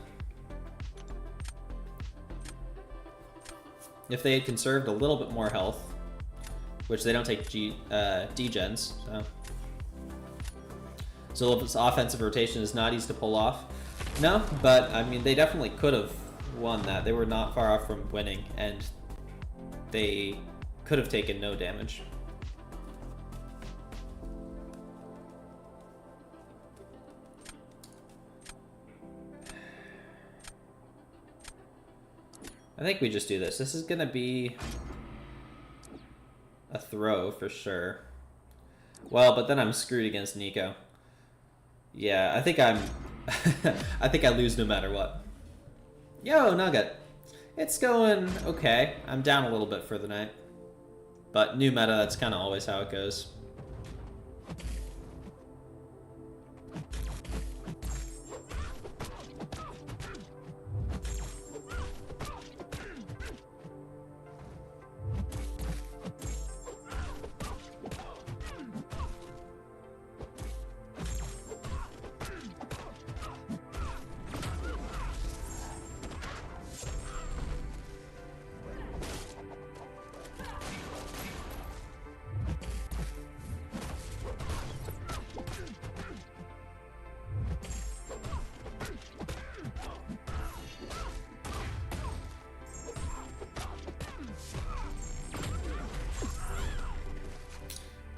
If they had conserved a little bit more health, which they don't take degens, so this offensive rotation is not easy to pull off. No, but I mean, they definitely could have won that. They were not far off from winning, and they could have taken no damage. I think we just do this. This is gonna be a throw for sure. Well, but then I'm screwed against Nico. Yeah, I think I'm I think I lose no matter what. Yo, Nugget. It's going okay. I'm down a little bit for the night. But new meta, that's kind of always how it goes.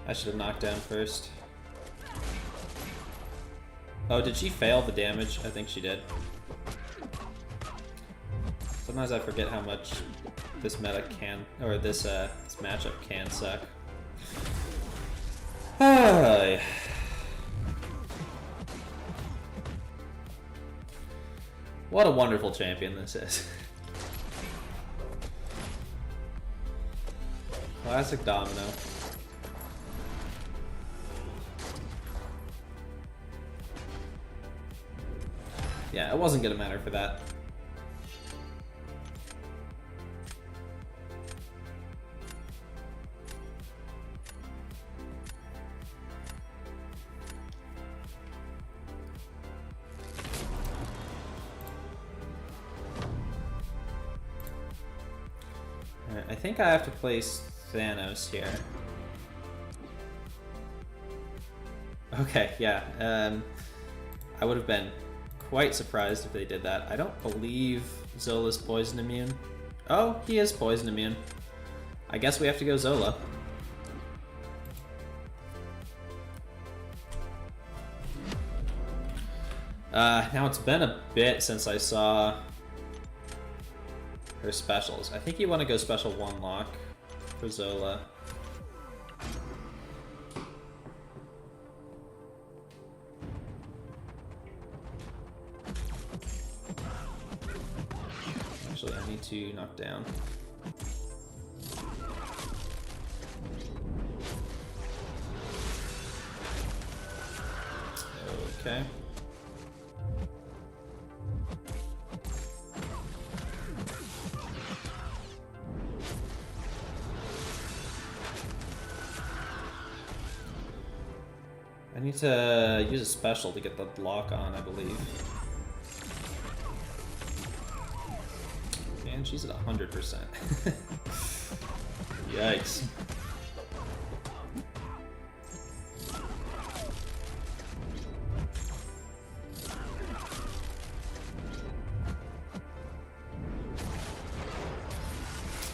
I should have knocked down first. Oh, did she fail the damage? I think she did. Sometimes I forget how much this meta can, or this matchup can suck. What a wonderful champion this is. Classic domino. Yeah, it wasn't gonna matter for that. Alright, I think I have to place Thanos here. Okay, yeah. I would have been quite surprised if they did that. I don't believe Zola's poison immune. Oh, he is poison immune. I guess we have to go Now it's been a bit since I saw her specials. I think you want to go special 1 lock for Zola. Actually, I need to knock down. Okay. I need to use a special to get the lock on, I believe. And she's at 100%. Yikes.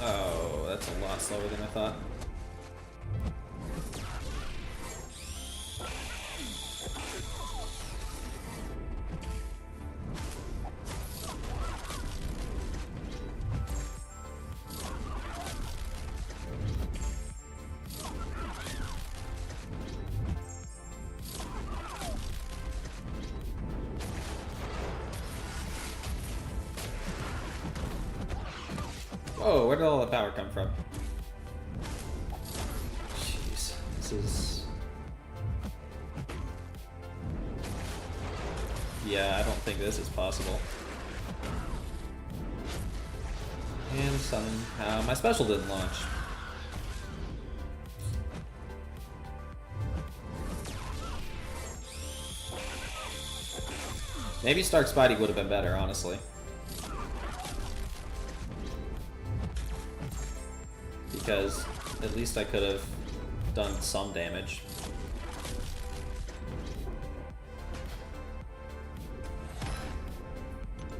Oh, that's a lot slower than I thought. Whoa, where did all the power come from? Jeez, this is... Yeah, I don't think this is possible. And somehow my special didn't launch. Maybe StarkSpidey would have been better, honestly. Because at least I could have done some damage.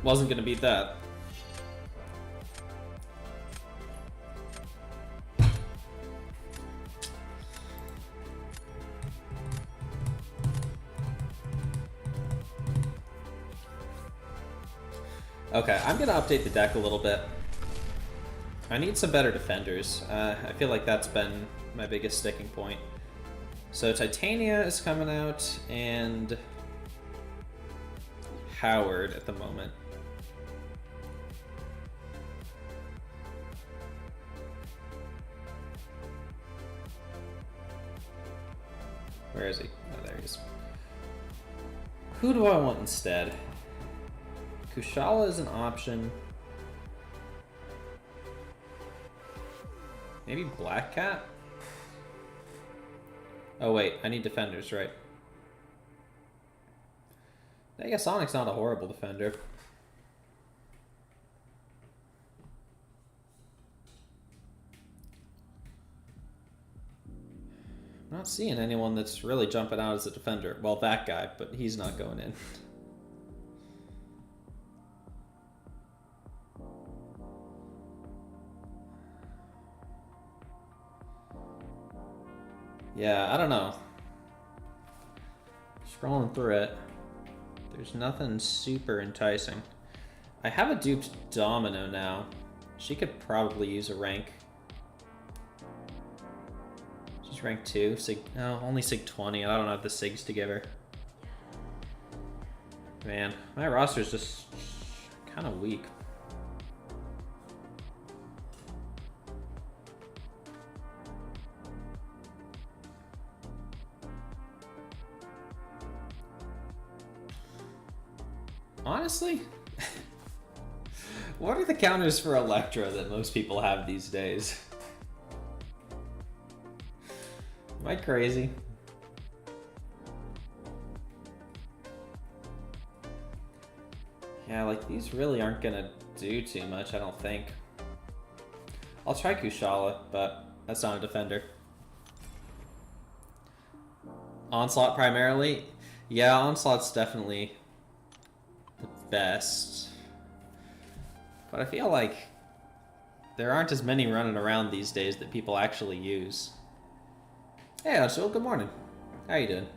Wasn't gonna beat that. Okay, I'm gonna update the deck a little bit. I need some better defenders. I feel like that's been my biggest sticking point. So Titania is coming out, and Howard at the moment. Where is he? Oh, there he is. Who do I want instead? Kushala is an option. Maybe Black Cat? Oh wait, I need defenders, right? I guess Sonic's not a horrible defender. I'm not seeing anyone that's really jumping out as a defender. Well, that guy, but he's not going in. Yeah, I don't know. Scrolling through it, there's nothing super enticing. I have a duped Domino now. She could probably use a rank. She's rank 2. Sig, no, only Sig 20. I don't have the Sigs to give her. Man, my roster's just kind of weak. Honestly, what are the counters for Electra that most people have these days? Am I crazy? Yeah, like these really aren't gonna do too much, I don't think. I'll try Kushala, but that's not a defender. Onslaught primarily? Yeah, Onslaught's definitely the best. But I feel like there aren't as many running around these days that people actually use. Hey, Ashil, good morning. How you doing?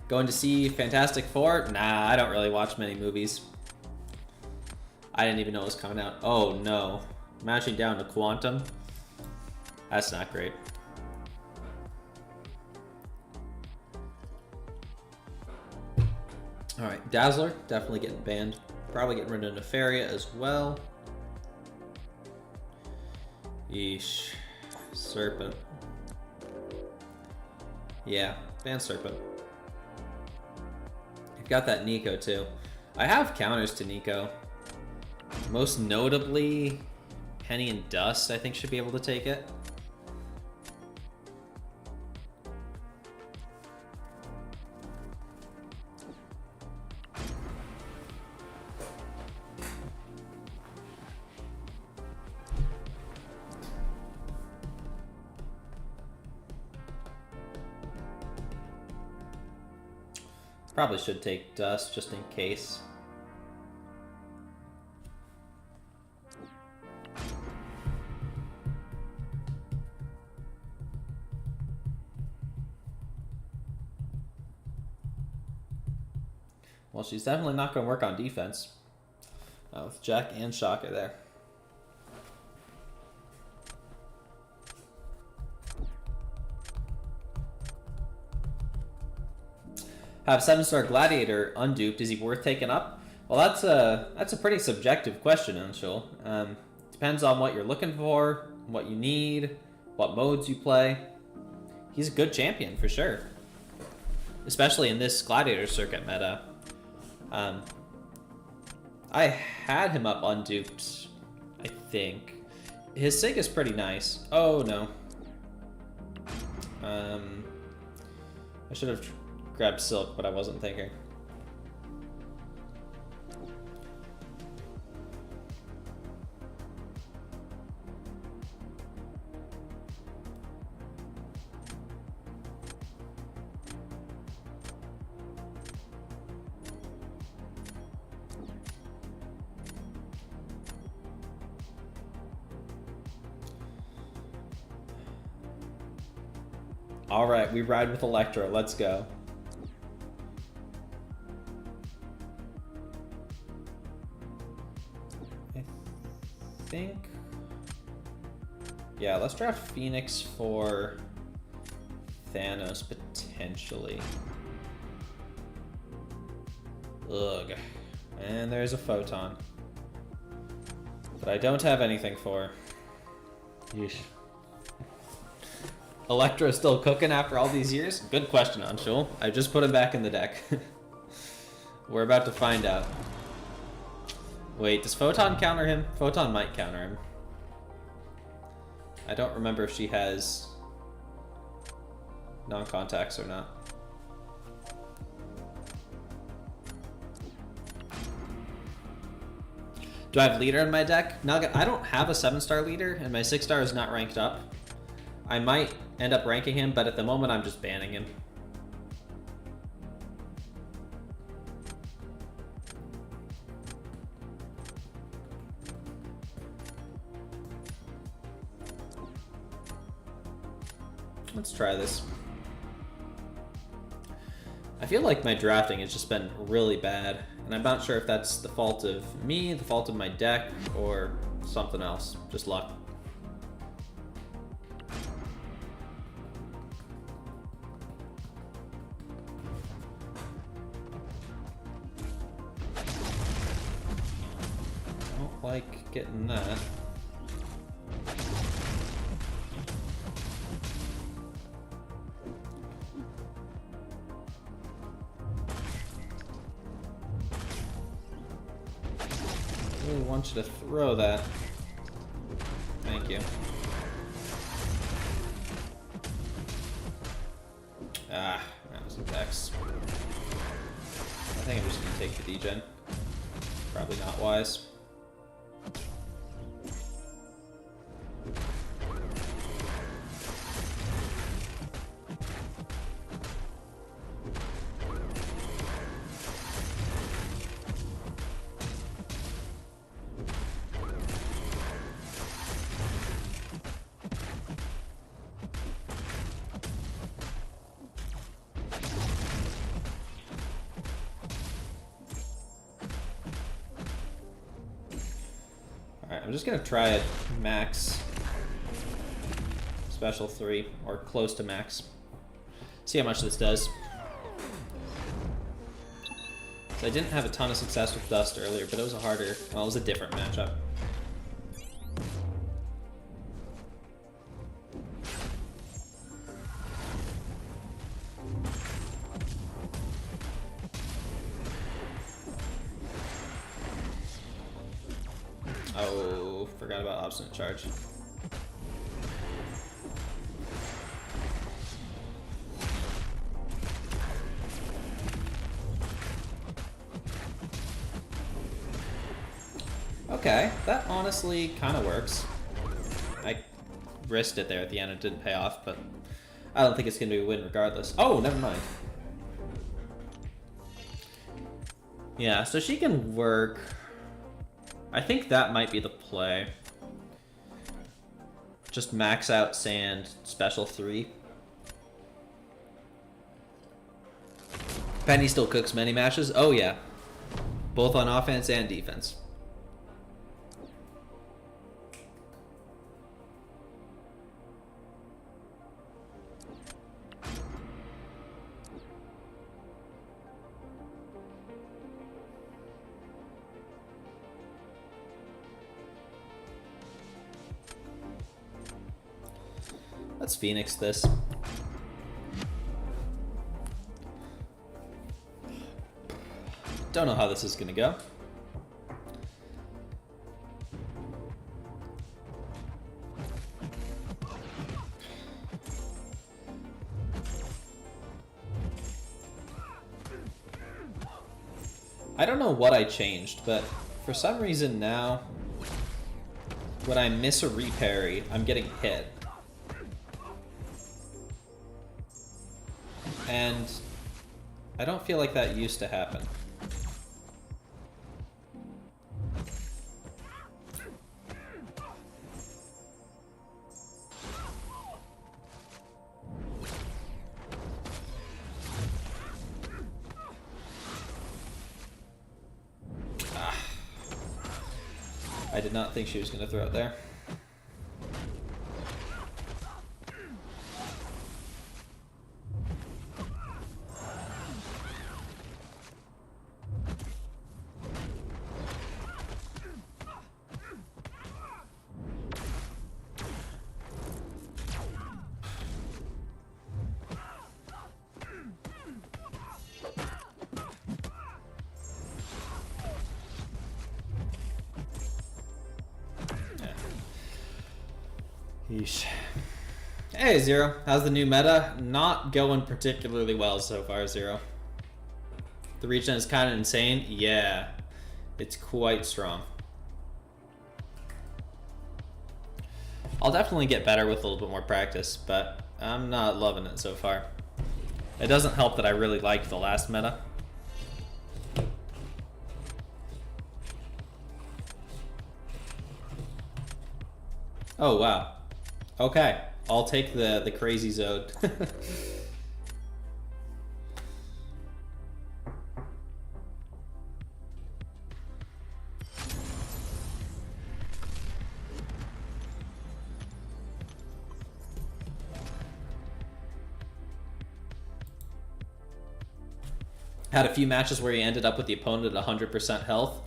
Going to see Fantastic Four? Nah, I don't really watch many movies. I didn't even know it was coming out. Oh no. Matching down to Quantum. That's not great. Alright, Dazzler, definitely getting banned. Probably getting rid of Nefaria as well. Yeesh. Serpent. Yeah, ban Serpent. You've got that Nico too. I have counters to Nico. Most notably, Penny and Dust, I think, should be able to take it. Probably should take Dust just in case. Well, she's definitely not going to work on defense. With Jack and Shaka there. Have 7-star Gladiator unduped. Is he worth taking up? Well, that's a pretty subjective question, Unshul. Depends on what you're looking for, what you need, what modes you play. He's a good champion for sure, especially in this Gladiator circuit meta. I had him up unduped, I think. His sig is pretty nice. Oh no. I should have grabbed Silk, but I wasn't thinking. All right, we ride with Electro. Let's go. I think. Yeah, let's draft Phoenix for Thanos potentially. Ugh. And there's a Photon. But I don't have anything for. Yeesh. Electro's still cooking after all these years? Good question, Anshul. I just put him back in the deck. We're about to find out. Wait, does Photon counter him? Photon might counter him. I don't remember if she has non-contacts or not. Do I have leader in my deck? Nugget, I don't have a 7-star leader, and my 6-star is not ranked up. I might end up ranking him, but at the moment I'm just banning him. Let's try this. I feel like my drafting has just been really bad, and I'm not sure if that's the fault of me, the fault of my deck, or something else. Just luck. Like getting that. I really want you to throw that. Thank you. Ah, that was a Vex. I think I'm just gonna take the degen. Probably not wise. Alright, I'm just gonna try a max special 3, or close to max. See how much this does. So I didn't have a ton of success with Dust earlier, but it was a harder, well, it was a different matchup. Oh, forgot about Obstinate Charge. Okay, that honestly kind of works. I risked it there at the end, it didn't pay off, but I don't think it's going to be a win regardless. Oh, never mind. Yeah, so she can work. I think that might be the play. Just max out Sand, special 3. Penny still cooks many matches? Oh yeah. Both on offense and defense. Let's Phoenix this. Don't know how this is gonna go. I don't know what I changed, but for some reason now, when I miss a reparry, I'm getting hit. And I don't feel like that used to happen. I did not think she was going to throw it there. Yeesh. Hey, Zero. How's the new meta? Not going particularly well so far, Zero. The regen is kind of insane. Yeah, it's quite strong. I'll definitely get better with a little bit more practice, but I'm not loving it so far. It doesn't help that I really liked the last meta. Oh, wow. Okay, I'll take the crazy Zode. Had a few matches where you ended up with the opponent at 100% health.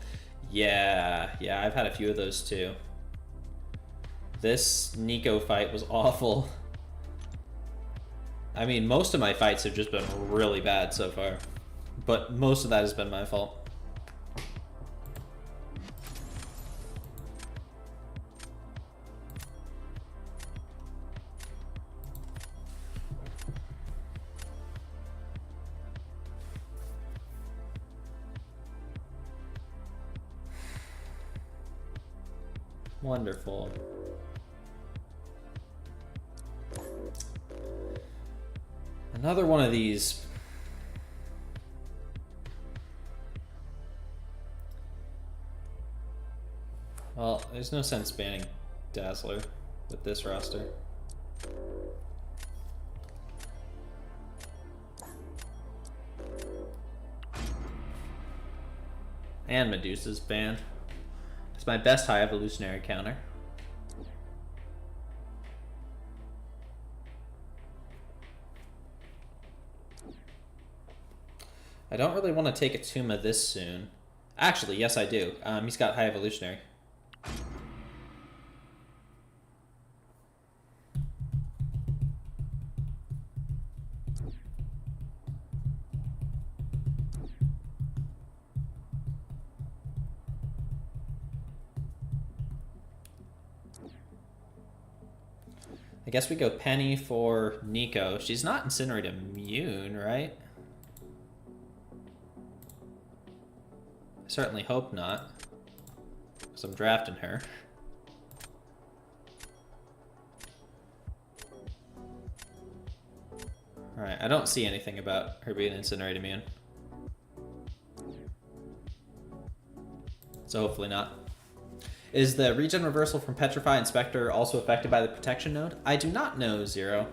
Yeah, I've had a few of those too. This Nico fight was awful. I mean, most of my fights have just been really bad so far, but most of that has been my fault. Wonderful. Another one of these. Well, there's no sense banning Dazzler with this roster. And Medusa's banned. I It's my best high evolutionary counter. I don't really want to take a Tuma this soon. Actually, yes I do. He's got high evolutionary. I guess we go Penny for Nico. She's not Incinerate immune, right? I certainly hope not, because I'm drafting her. Alright, I don't see anything about her being Incinerate immune. So hopefully not. Is the regen reversal from Petrify and Spectre also affected by the protection node? I do not know, Zero.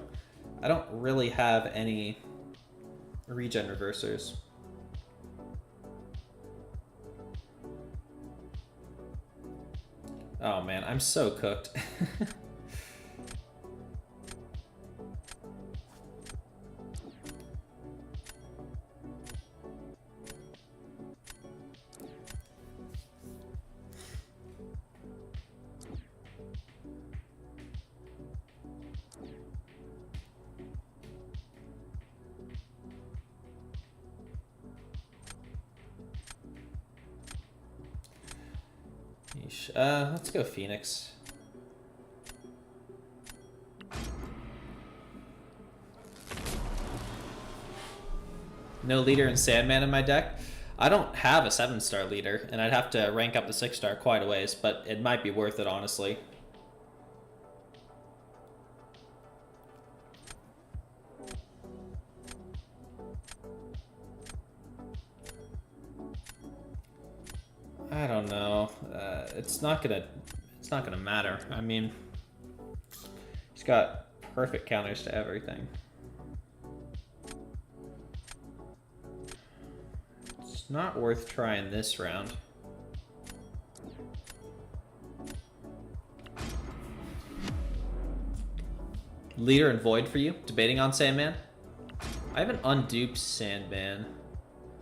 I don't really have any regen reversers. Oh man, I'm so cooked. Let's go Phoenix. No leader and Sandman in my deck. I don't have a 7-star leader, and I'd have to rank up the 6-star quite a ways, but it might be worth it, honestly. I don't know. It's not gonna matter. I mean, he's got perfect counters to everything. It's not worth trying this round. Leader and Void for you? Debating on Sandman? I have an unduped Sandman.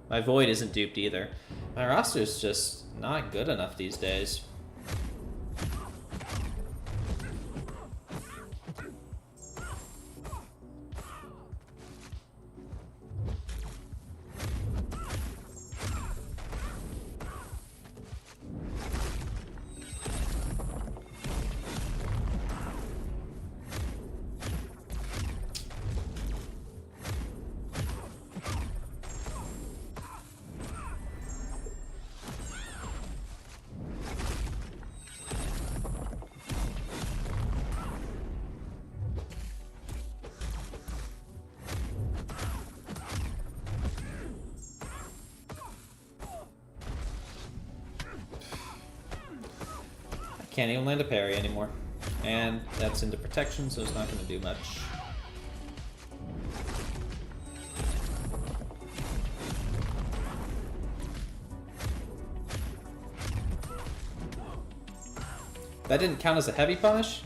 My Void isn't duped either. My roster's just not good enough these days. Can't even land a parry anymore. And that's into protection, so it's not going to do much. That didn't count as a heavy punish?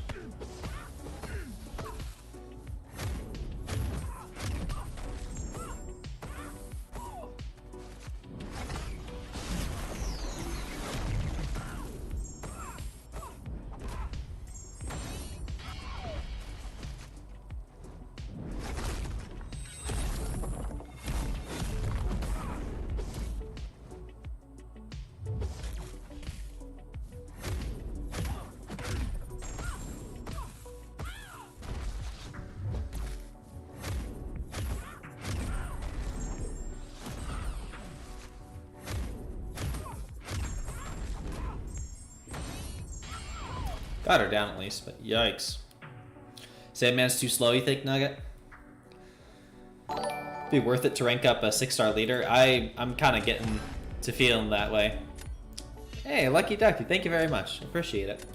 Got her down at least, but yikes. Sandman's too slow, you think, Nugget? Be worth it to rank up a 6-star leader? I'm kind of getting to feeling that way. Hey, Lucky Ducky, thank you very much. Appreciate it.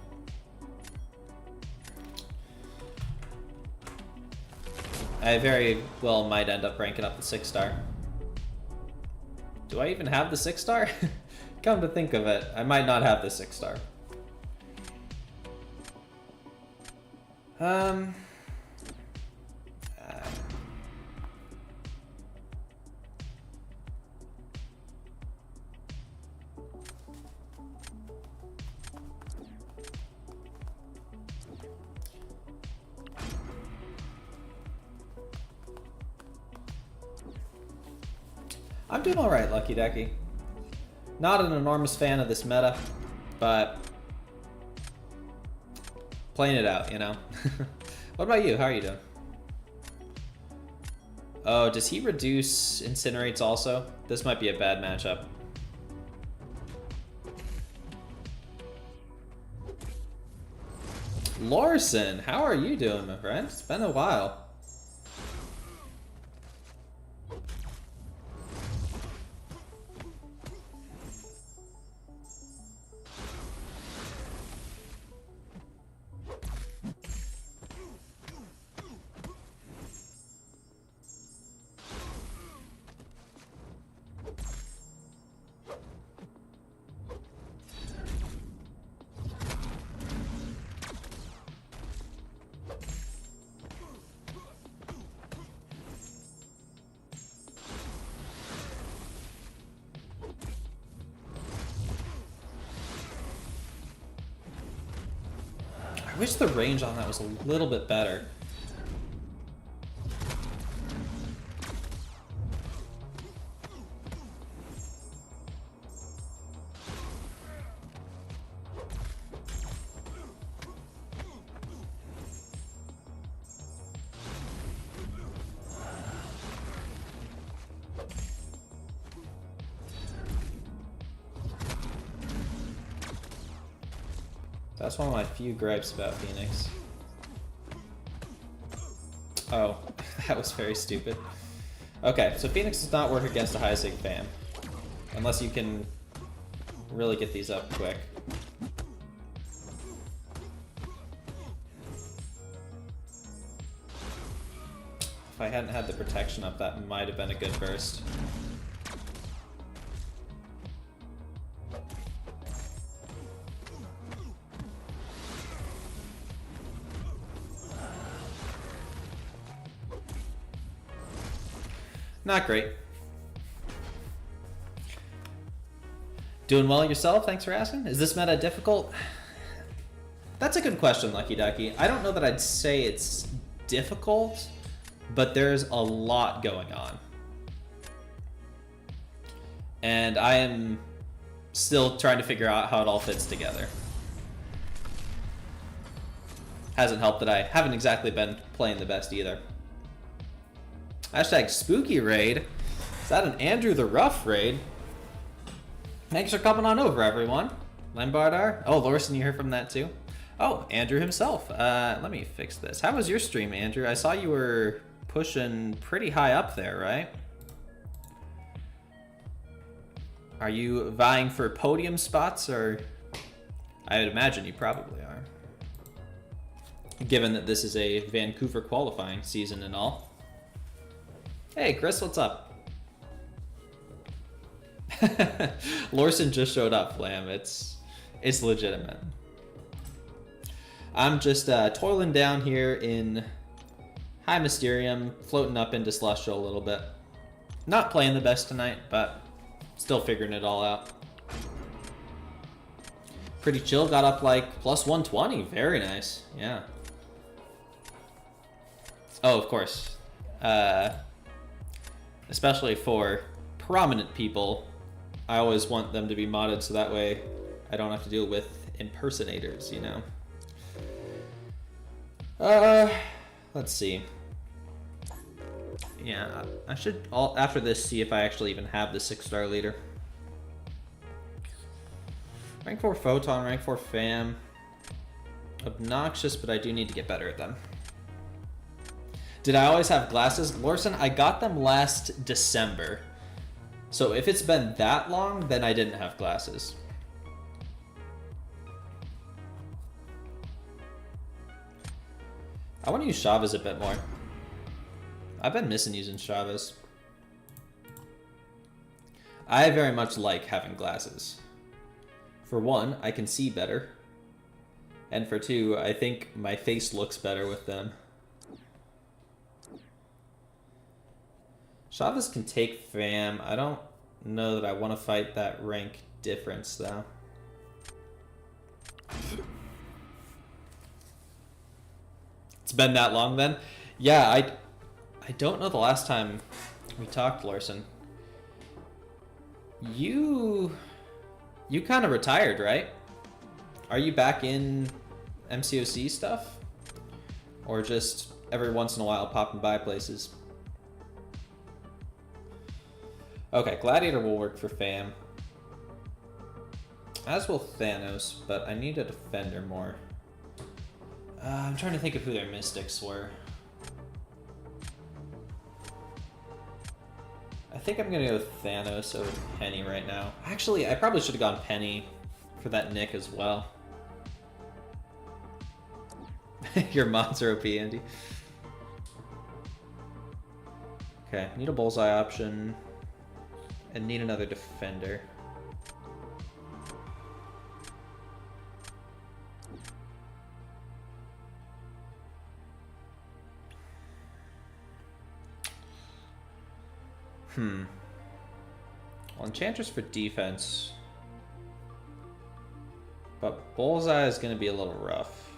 I very well might end up ranking up the 6-star. Do I even have the 6-star? Come to think of it, I might not have the 6-star. Uh, I'm doing alright, Lucky Decky. Not an enormous fan of this meta, but playing it out, you know? What about you? How are you doing? Oh, does he reduce incinerates also? This might be a bad matchup. Larson, how are you doing, my friend? It's been a while. I wish the range on that was a little bit better. That's one of my few gripes about Phoenix. Oh, that was very stupid. Okay, so Phoenix does not work against a high sig fam. Unless you can really get these up quick. If I hadn't had the protection up, that might have been a good burst. Not great. Doing well yourself? Thanks for asking. Is this meta difficult? That's a good question, Lucky Ducky. I don't know that I'd say it's difficult, but there's a lot going on. And I am still trying to figure out how it all fits together. Hasn't helped that I haven't exactly been playing the best either. Hashtag spooky raid. Is that an Andrew the Rough raid? Thanks for coming on over, everyone. Lambardar. Oh, Lorson, you heard from that too? Oh, Andrew himself. Let me fix this. How was your stream, Andrew? I saw you were pushing pretty high up there, right? Are you vying for podium spots, or? I would imagine you probably are. Given that this is a Vancouver qualifying season and all. Hey, Chris, what's up? Lorson just showed up, Lamb. It's legitimate. I'm just toiling down here in High Mysterium, floating up into Celestial a little bit. Not playing the best tonight, but still figuring it all out. Pretty chill, got up like plus 120. Very nice, yeah. Oh, of course. Especially for prominent people, I always want them to be modded so that way I don't have to deal with impersonators, you know? Let's see. Yeah, I should, after this, see if I actually even have the 6-star leader. Rank 4 Photon, rank 4 Fam. Obnoxious, but I do need to get better at them. Did I always have glasses? Lorson, I got them last December. So if it's been that long, then I didn't have glasses. I want to use Chavez a bit more. I've been missing using Chavez. I very much like having glasses. For one, I can see better. And for 2, I think my face looks better with them. Chavez can take fam. I don't know that I want to fight that rank difference, though. It's been that long, then? Yeah, I don't know the last time we talked, Larson. You kind of retired, right? Are you back in MCOC stuff? Or just every once in a while popping by places? Okay, Gladiator will work for fam. As will Thanos, but I need a defender more. I'm trying to think of who their mystics were. I think I'm gonna go with Thanos over Penny right now. Actually, I probably should have gone Penny for that Nick as well. Your mods are OP, Andy. Okay, need a bullseye option. And need another defender. Well, Enchantress for defense. But Bullseye is going to be a little rough.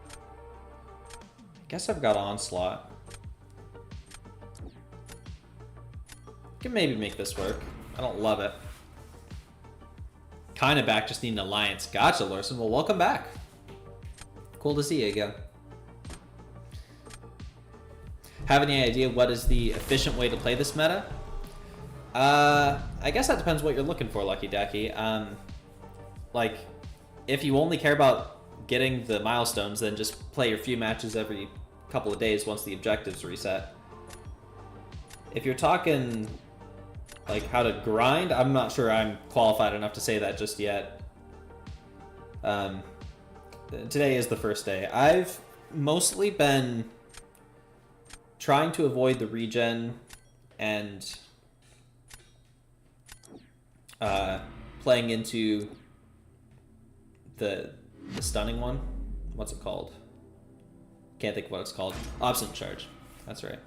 I guess I've got Onslaught. Can maybe make this work. I don't love it. Kinda back, just need an alliance. Gotcha, Larson. Well, welcome back. Cool to see you again. Have any idea what is the efficient way to play this meta? I guess that depends what you're looking for, Lucky Dacky. Like, if you only care about getting the milestones, then just play your few matches every couple of days once the objectives reset. If you're talking like how to grind, I'm not sure I'm qualified enough to say that just yet. Today is the first day. I've mostly been trying to avoid the regen and playing into the stunning one. What's it called? Can't think of what it's called. Obstinate Charge. That's right.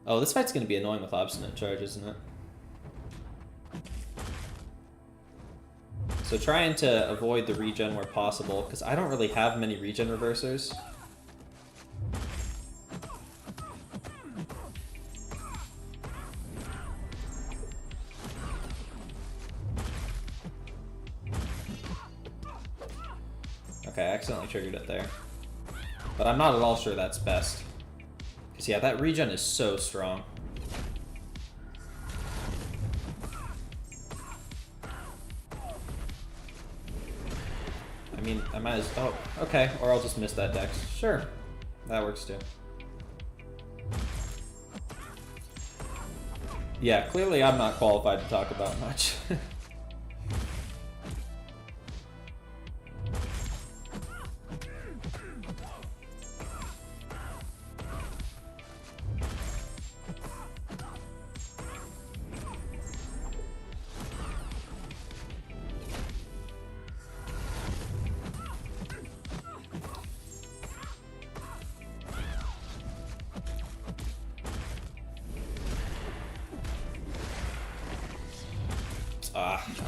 Oh, this fight's going to be annoying with Obstinate Charge, isn't it? So trying to avoid the regen where possible, because I don't really have many regen reversers. Okay, I accidentally triggered it there. But I'm not at all sure that's best. Because yeah, that regen is so strong. I mean, I might as... Oh, okay. Or I'll just miss that dex. Sure. That works too. Yeah, clearly I'm not qualified to talk about much.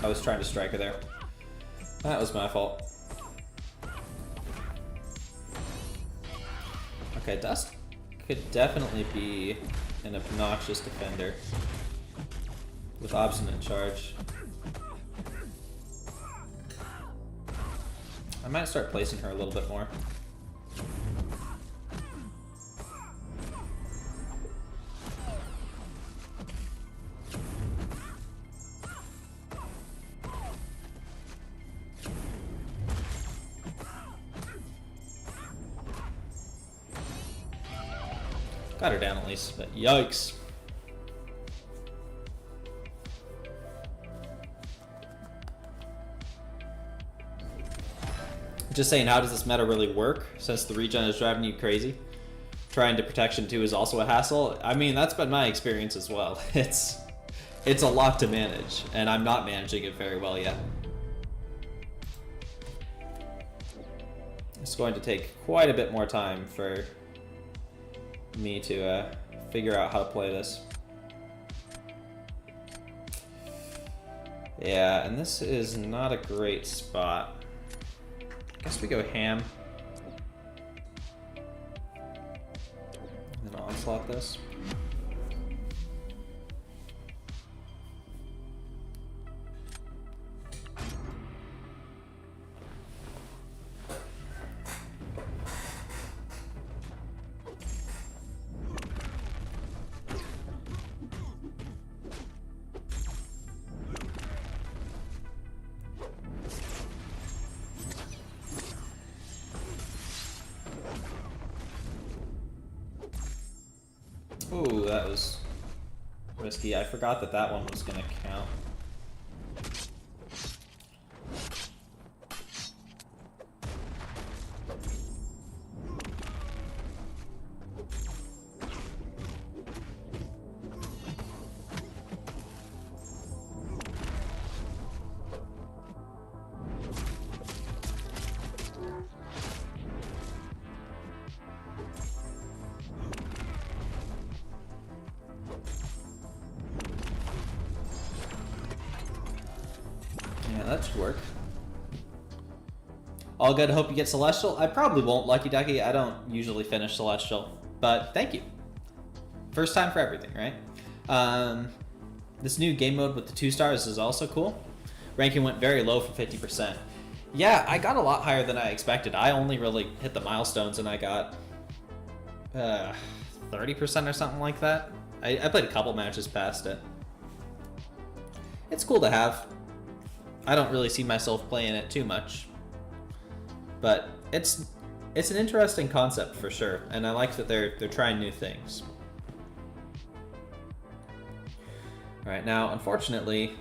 I was trying to strike her there. That was my fault. Okay, Dust could definitely be an obnoxious defender with Obstinate Charge. I might start placing her a little bit more. Got her down at least, but yikes. Just saying, how does this meta really work since the regen is driving you crazy? Trying to protection 2 is also a hassle. I mean, that's been my experience as well. It's a lot to manage, and I'm not managing it very well yet. It's going to take quite a bit more time for me to figure out how to play this. Yeah, and this is not a great spot. I guess we go ham. And then onslaught this. Ooh, that was risky. I forgot that that one was gonna count. Yeah, that should work. All good. Hope you get Celestial. I probably won't, Lucky Ducky. I don't usually finish Celestial, but thank you. First time for everything, right? This new game mode with the 2 stars is also cool. Ranking went very low for 50%. Yeah, I got a lot higher than I expected. I only really hit the milestones and I got 30% or something like that. I played a couple matches past it. It's cool to have. I don't really see myself playing it too much, but it's an interesting concept for sure, and I like that they're trying new things. All right, now unfortunately,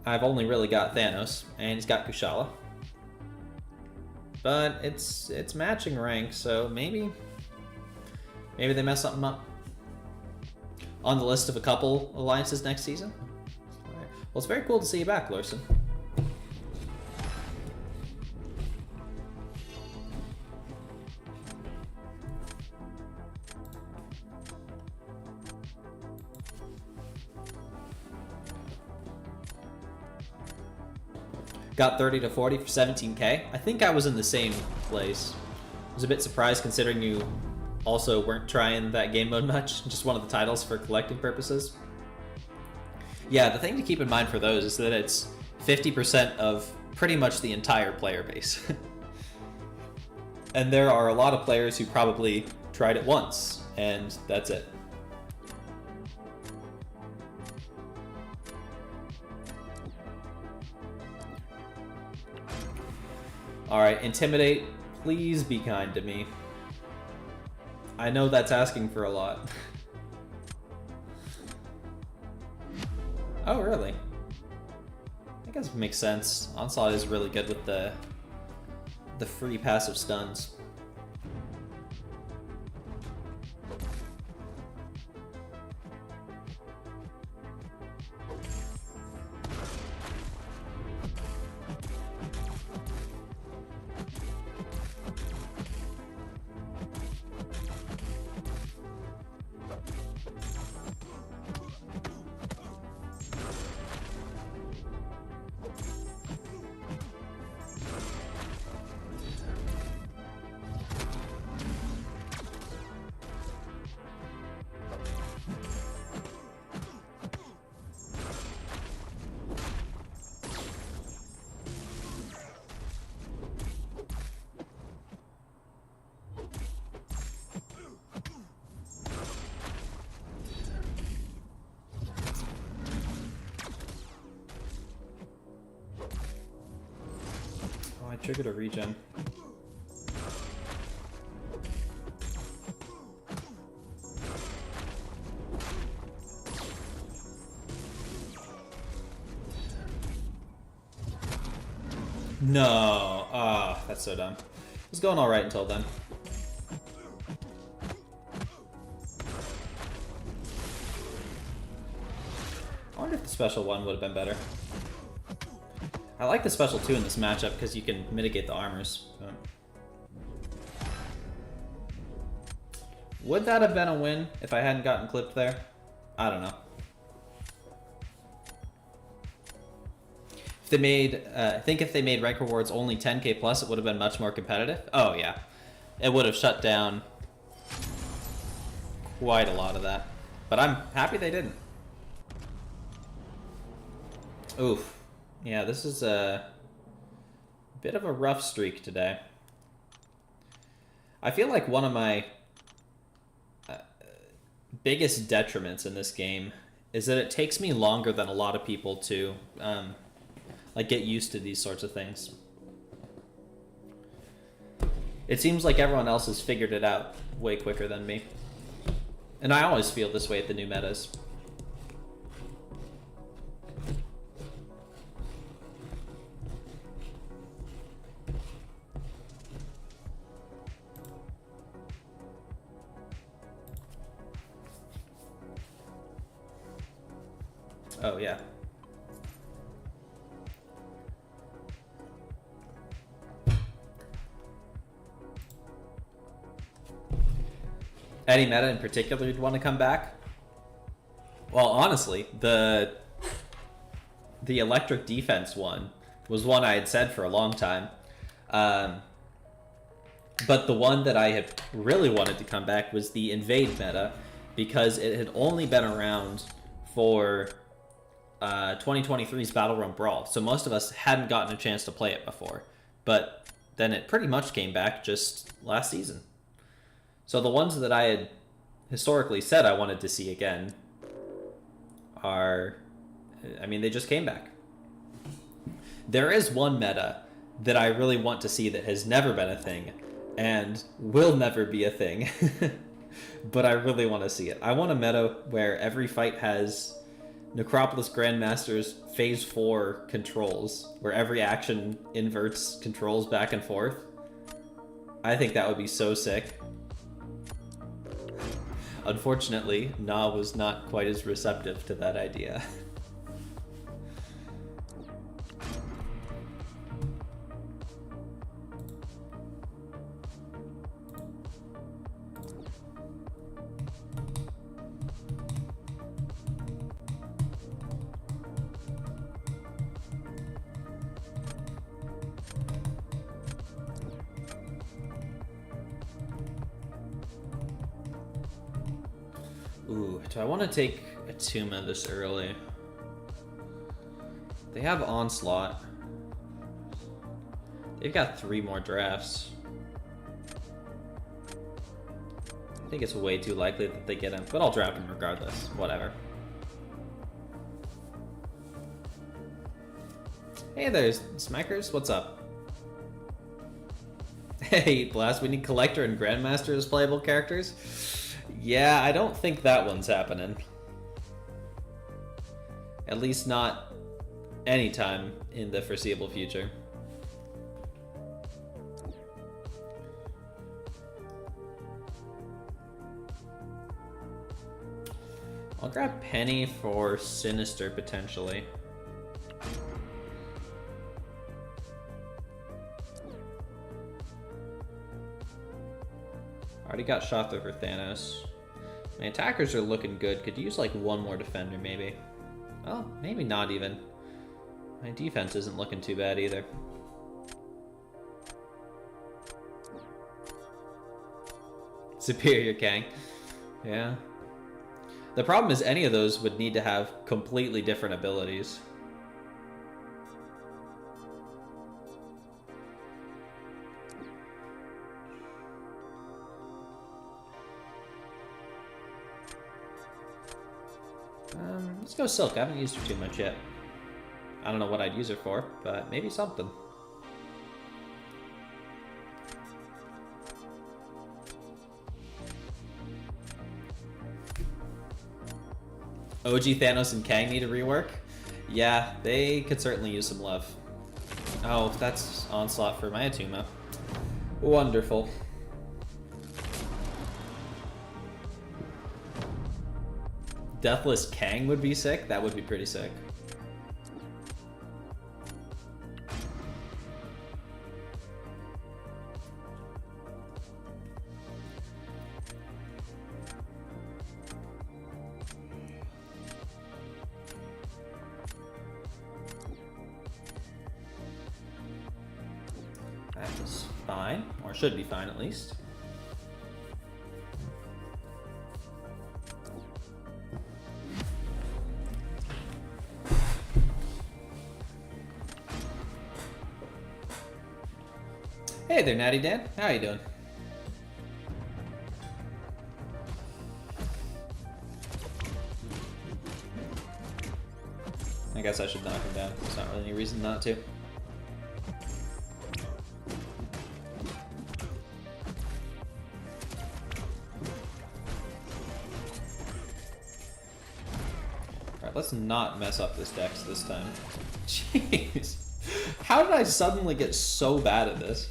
I've only really got Thanos, and he's got Kushala, but it's matching rank, so maybe they mess something up. On the list of a couple alliances next season. Well, it's very cool to see you back, Lorson. Got 30 to 40 for 17K. I think I was in the same place. I was a bit surprised considering you also weren't trying that game mode much, just one of the titles for collecting purposes. Yeah, the thing to keep in mind for those is that it's 50% of pretty much the entire player base. And there are a lot of players who probably tried it once, and that's it. Alright, Intimidate, please be kind to me. I know that's asking for a lot. Oh, really? I guess it makes sense. Onslaught is really good with the free passive stuns. Triggered a regen. No. Ah, that's so dumb. It was going all right until then. I wonder if the special one would have been better. I like the special 2 in this matchup because you can mitigate the armors. So. Would that have been a win if I hadn't gotten clipped there? I don't know. If they made, I think if they made rank rewards only 10k plus, it would have been much more competitive. Oh yeah, it would have shut down quite a lot of that. But I'm happy they didn't. Oof. Yeah, this is a bit of a rough streak today. I feel like one of my biggest detriments in this game is that it takes me longer than a lot of people to like get used to these sorts of things. It seems like everyone else has figured it out way quicker than me. And I always feel this way at the new metas. Oh, yeah. Any meta in particular you'd want to come back? Well, honestly, the electric defense one was one I had said for a long time. But the one that I had really wanted to come back was the invade meta, because it had only been around for 2023's Battleground Brawl, so most of us hadn't gotten a chance to play it before. But then it pretty much came back just last season. So the ones that I had historically said I wanted to see again are, I mean, they just came back. There is one meta that I really want to see that has never been a thing and will never be a thing, but I really want to see it. I want a meta where every fight has Necropolis Grandmaster's Phase 4 controls, where every action inverts controls back and forth. I think that would be so sick. Unfortunately, Na was not quite as receptive to that idea. Ooh, do I want to take a Tuma this early? They have Onslaught. They've got 3 more drafts. I think it's way too likely that they get him, but I'll draft him regardless. Whatever. Hey there, Smackers. What's up? Hey, Blast, we need Collector and Grandmaster as playable characters? Yeah, I don't think that one's happening. At least not anytime in the foreseeable future. I'll grab Penny for Sinister, potentially. Already got shot through for Thanos. My attackers are looking good. Could use like one more defender, maybe. Oh, maybe not even. My defense isn't looking too bad either. Superior Kang. Yeah. The problem is any of those would need to have completely different abilities. Let's go Silk. I haven't used her too much yet. I don't know what I'd use her for, but maybe something. OG Thanos and Kang need a rework? Yeah, they could certainly use some love. Oh, that's Onslaught for my Atuma. Wonderful. Deathless Kang would be sick. That would be pretty sick. That is fine, or should be fine at least. Hey there, Natty Dan. How you doing? I guess I should knock him down. There's not really any reason not to. Alright, let's not mess up this dex this time. Jeez. How did I suddenly get so bad at this?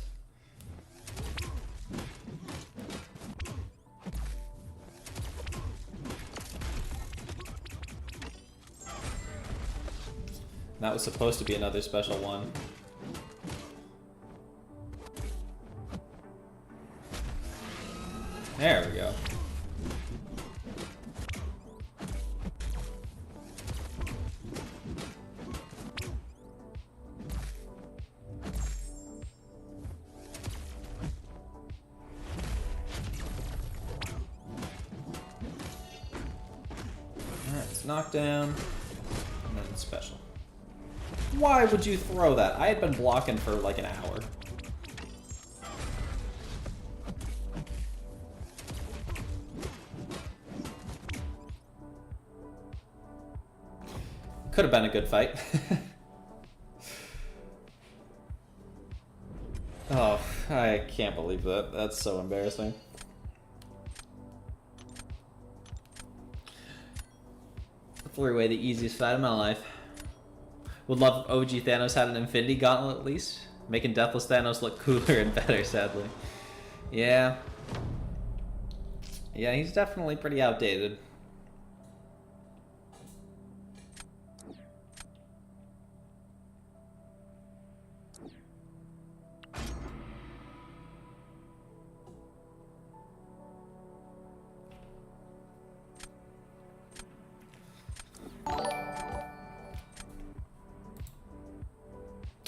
That was supposed to be another special one. There we go. Alright, it's knockdown, and then it's special. Why would you throw that? I had been blocking for like an hour. Could have been a good fight. Oh, I can't believe that. That's so embarrassing. Threw away the easiest fight of my life. Would love if OG Thanos had an Infinity Gauntlet at least. Making Deathless Thanos look cooler and better, sadly. Yeah. Yeah, he's definitely pretty outdated.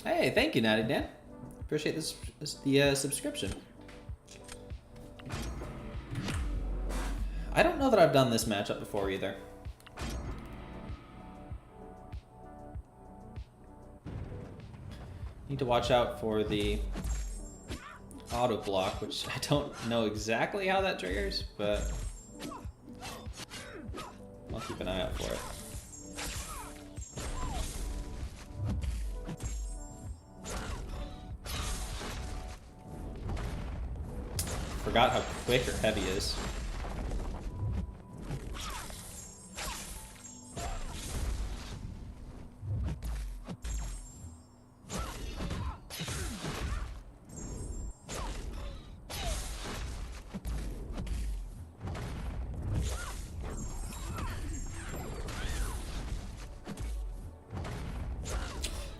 Hey, thank you, Natty Dan. Appreciate the subscription. I don't know that I've done this matchup before either. Need to watch out for the auto block, which I don't know exactly how that triggers, but I'll keep an eye out for it. Forgot how quick or heavy is.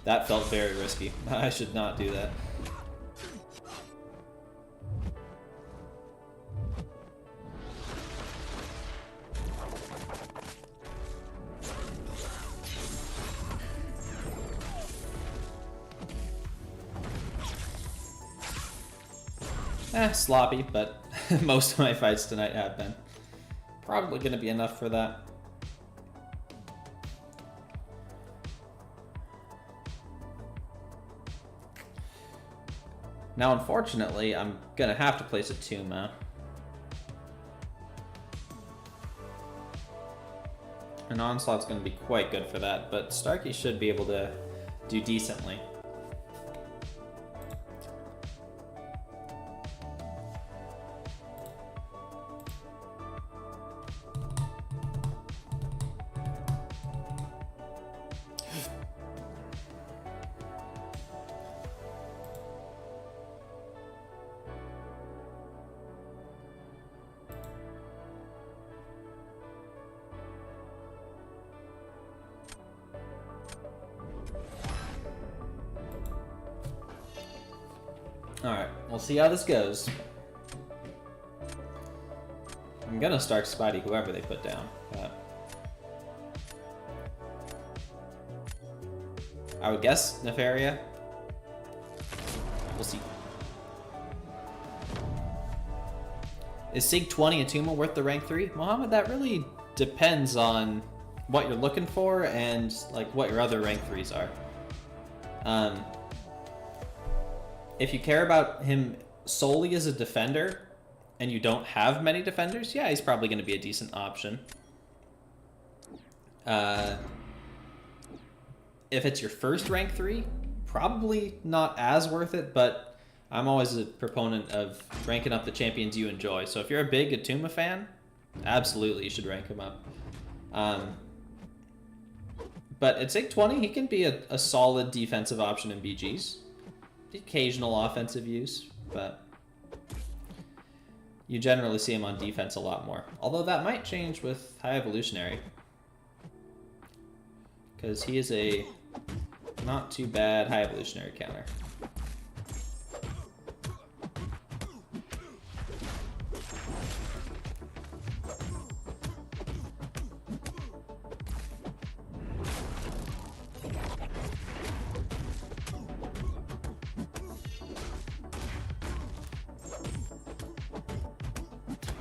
That felt very risky. I should not do that. Sloppy, but most of my fights tonight have been. Probably going to be enough for that. Now, unfortunately, I'm going to have to place a tomb out. An onslaught's going to be quite good for that, but Starkey should be able to do decently. Alright, we'll see how this goes. I'm gonna StarkSpidey whoever they put down, but I would guess Nefaria. We'll see. Is Sig 20 Atuma worth the rank 3? Mohammed, that really depends on what you're looking for and like what your other rank 3s are. If you care about him solely as a defender and you don't have many defenders, yeah, he's probably going to be a decent option. If it's your first rank 3, probably not as worth it, but I'm always a proponent of ranking up the champions you enjoy. So if you're a big Atuma fan, absolutely you should rank him up. But at Sig 20, he can be a solid defensive option in BGs. The occasional offensive use, but you generally see him on defense a lot more. Although that might change with High Evolutionary, because he is a not too bad High Evolutionary counter.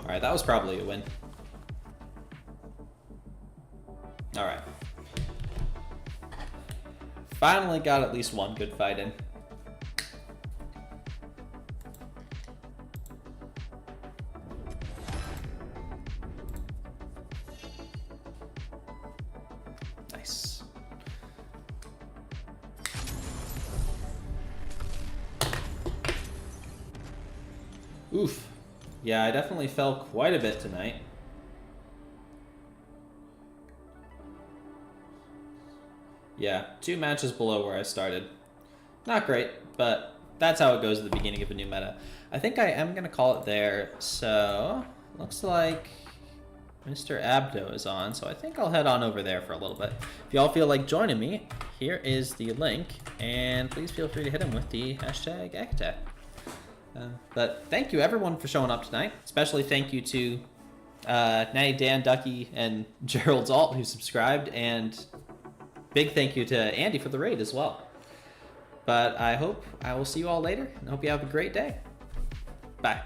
Alright, that was probably a win. Alright. Finally got at least one good fight in. Nice. Oof. Yeah, I definitely fell quite a bit tonight. Yeah, 2 matches below where I started. Not great, but that's how it goes at the beginning of a new meta. I think I am going to call it there. So, looks like Mr. Abdo is on, so I think I'll head on over there for a little bit. If y'all feel like joining me, here is the link, and please feel free to hit him with the hashtag #ACTAC. But thank you everyone for showing up tonight. Especially thank you to Natty, Dan, Ducky, and Gerald's Alt who subscribed, and big thank you to Andy for the raid as well. But I hope I will see you all later, and hope you have a great day. Bye.